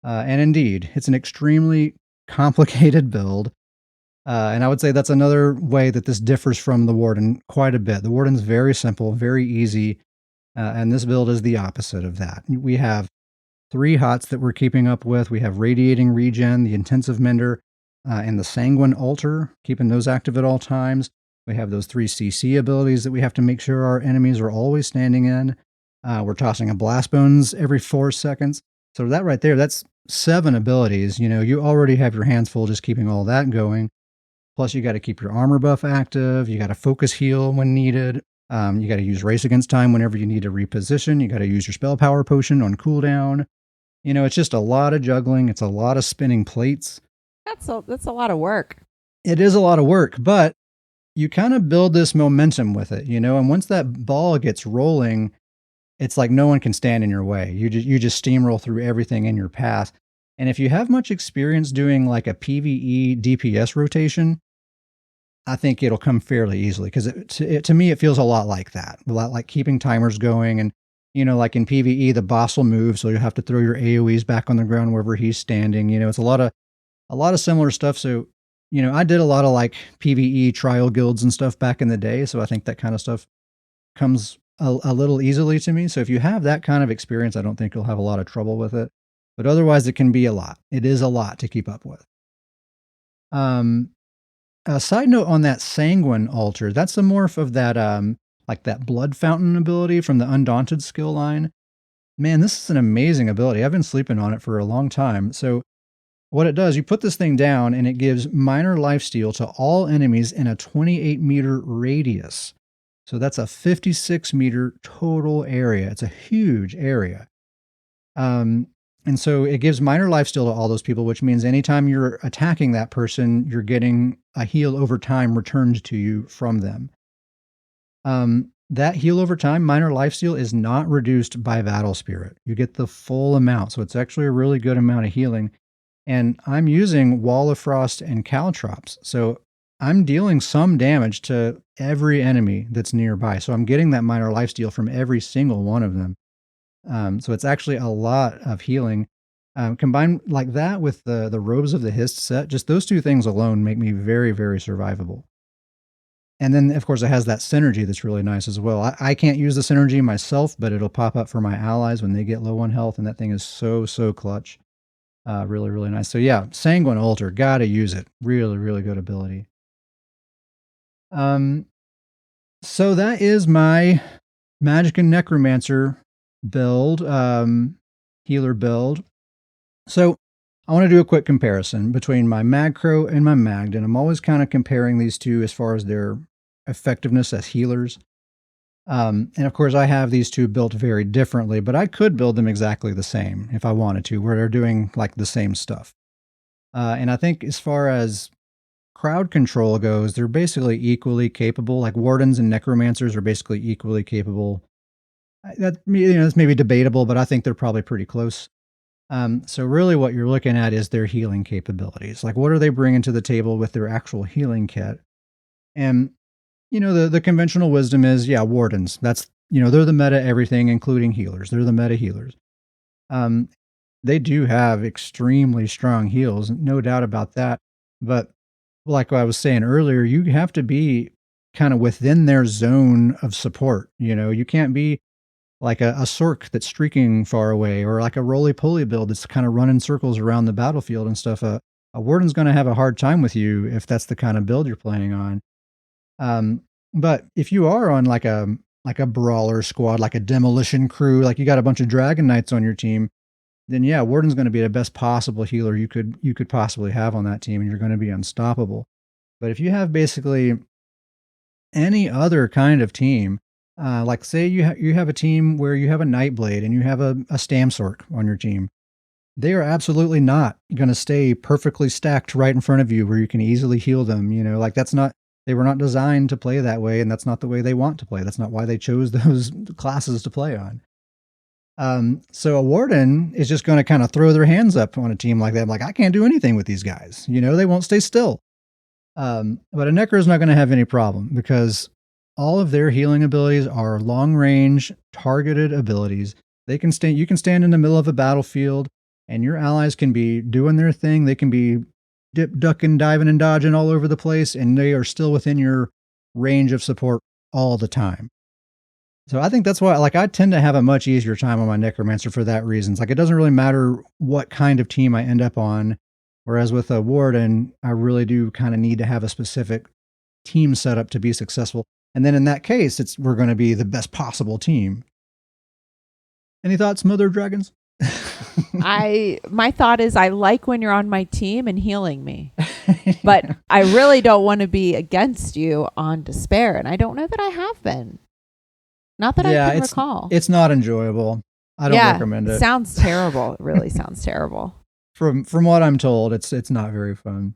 And indeed, it's an extremely complicated build. And I would say that's another way that this differs from the Warden quite a bit. The Warden's very simple, very easy, and this build is the opposite of that. We have 3 hots that we're keeping up with. We have Radiating Regen, the Intensive Mender, and the Sanguine Altar, keeping those active at all times. We have those 3 CC abilities that we have to make sure our enemies are always standing in. We're tossing a Blast Bones every 4 seconds. So that right there, that's 7 abilities. You already have your hands full just keeping all that going. Plus, you got to keep your armor buff active. You got to focus heal when needed. You got to use Race Against Time whenever you need to reposition. You got to use your Spell Power Potion on cooldown. It's just a lot of juggling. It's a lot of spinning plates. That's a lot of work. It is a lot of work, but you kind of build this momentum with it, and once that ball gets rolling, it's like no one can stand in your way. You just steamroll through everything in your path. And if you have much experience doing like a PvE DPS rotation, I think it'll come fairly easily, because to me, it feels a lot like that. A lot like keeping timers going. And, like in PvE, the boss will move, so you'll have to throw your AoEs back on the ground wherever he's standing. It's a lot of similar stuff. So, I did a lot of like PvE trial guilds and stuff back in the day. So I think that kind of stuff comes a little easily to me. So if you have that kind of experience, I don't think you'll have a lot of trouble with it. But otherwise, it can be a lot. It is a lot to keep up with. A side note on that Sanguine Altar, that's a morph of that, like that Blood Fountain ability from the Undaunted skill line. Man, this is an amazing ability. I've been sleeping on it for a long time. So what it does, you put this thing down and it gives minor lifesteal to all enemies in a 28-meter radius. So that's a 56-meter total area. It's a huge area. And so it gives minor lifesteal to all those people, which means anytime you're attacking that person, you're getting a heal over time returned to you from them. That heal over time, minor lifesteal, is not reduced by Battle Spirit. You get the full amount. So it's actually a really good amount of healing. And I'm using Wall of Frost and Caltrops. So I'm dealing some damage to every enemy that's nearby. So I'm getting that minor lifesteal from every single one of them. So it's actually a lot of healing. Combined like that with the Robes of the Hist set, just those 2 things alone make me very, very survivable. And then, of course, it has that synergy that's really nice as well. I can't use the synergy myself, but it'll pop up for my allies when they get low on health, and that thing is so, so clutch. Really, really nice. So yeah, Sanguine Altar, gotta use it. Really, really good ability. So that is my Magic and Necromancer build, healer build. So I want to do a quick comparison between my MagCro and my MagDen. I'm always kind of comparing these two as far as their effectiveness as healers. And of course, I have these two built very differently, but I could build them exactly the same if I wanted to, where they're doing like the same stuff. And I think as far as crowd control goes, they're basically equally capable. Like Wardens and Necromancers are basically equally capable. That, it's maybe debatable, but I think they're probably pretty close. So really what you're looking at is their healing capabilities. Like what are they bringing to the table with their actual healing kit? And, the conventional wisdom is, Wardens. That's, they're the meta everything, including healers. They're the meta healers. They do have extremely strong heals, no doubt about that. But like I was saying earlier, you have to be kind of within their zone of support. You can't be like a Sorc that's streaking far away, or like a roly-poly build that's kind of running circles around the battlefield and stuff. A Warden's going to have a hard time with you if that's the kind of build you're playing on. But if you are on like a brawler squad, like a demolition crew, like you got a bunch of Dragon Knights on your team, then Warden's going to be the best possible healer you could possibly have on that team, and you're going to be unstoppable. But if you have basically any other kind of team, like say you have a team where you have a Nightblade and you have a Stamsorc on your team, they are absolutely not going to stay perfectly stacked right in front of you where you can easily heal them. Like they were not designed to play that way, and that's not the way they want to play. That's not why they chose those classes to play on. So a Warden is just going to kind of throw their hands up on a team like that. I'm like, I can't do anything with these guys. They won't stay still. But a Necro is not going to have any problem because all of their healing abilities are long range targeted abilities. You can stand in the middle of a battlefield and your allies can be doing their thing. They can be ducking, diving, and dodging all over the place, and they are still within your range of support all the time. So I think that's why, I tend to have a much easier time on my Necromancer for that reason. It's it doesn't really matter what kind of team I end up on, whereas with a Warden, I really do kind of need to have a specific team setup to be successful. And then in that case, we're going to be the best possible team. Any thoughts, Mother of Dragons? My thought is I like when you're on my team and healing me, but I really don't want to be against you on Despair. And I don't know that I have been. Not that I can recall. It's not enjoyable. I don't recommend it. Sounds terrible. It really sounds terrible. From what I'm told, it's not very fun.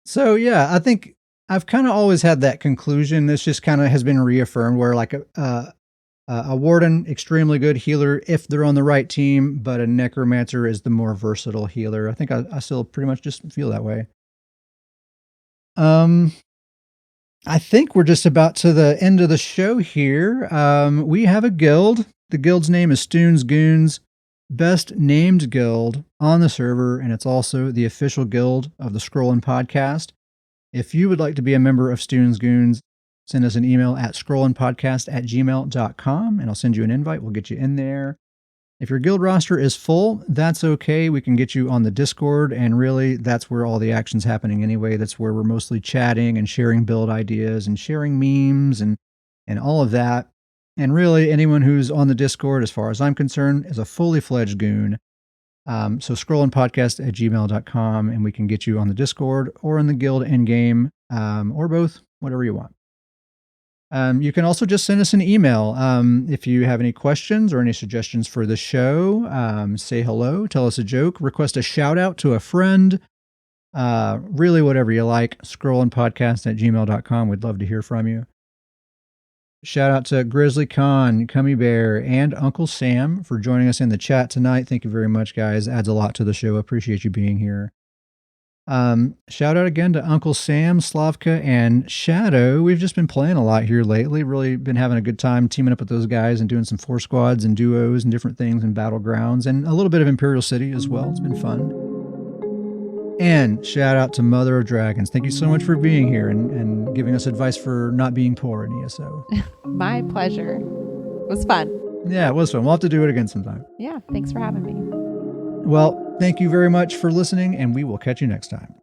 So I think I've kind of always had that conclusion. This just kind of has been reaffirmed where a Warden, extremely good healer if they're on the right team, but a Necromancer is the more versatile healer. I think I still pretty much just feel that way. I think we're just about to the end of the show here. We have a guild. The guild's name is Stoon's Goons, best named guild on the server, and it's also the official guild of the Scrollin' Podcast. If you would like to be a member of Stoon's Goons, send us an email at scrollandpodcast@gmail.com, and I'll send you an invite. We'll get you in there. If your guild roster is full, that's okay. We can get you on the Discord, and really, that's where all the action's happening anyway. That's where we're mostly chatting and sharing build ideas and sharing memes and all of that. And really, anyone who's on the Discord, as far as I'm concerned, is a fully fledged goon. So scrollandpodcast@gmail.com, and we can get you on the Discord or in the guild endgame, or both, whatever you want. You can also just send us an email if you have any questions or any suggestions for the show. Say hello, tell us a joke, request a shout out to a friend, really whatever you like. Scrollandpodcast@gmail.com. We'd love to hear from you. Shout out to Grizzly Khan, Cummy Bear, and Uncle Sam for joining us in the chat tonight. Thank you very much, guys. Adds a lot to the show. Appreciate you being here. Shout out again to Uncle Sam, Slavka, and Shadow. We've just been playing a lot here lately. Really been having a good time teaming up with those guys and doing some 4 squads and duos and different things and battlegrounds and a little bit of Imperial City as well. It's been fun. And shout out to Mother of Dragons. Thank you so much for being here and giving us advice for not being poor in ESO. My pleasure. It was fun. Yeah, it was fun. We'll have to do it again sometime. Yeah, thanks for having me. Well, thank you very much for listening, and we will catch you next time.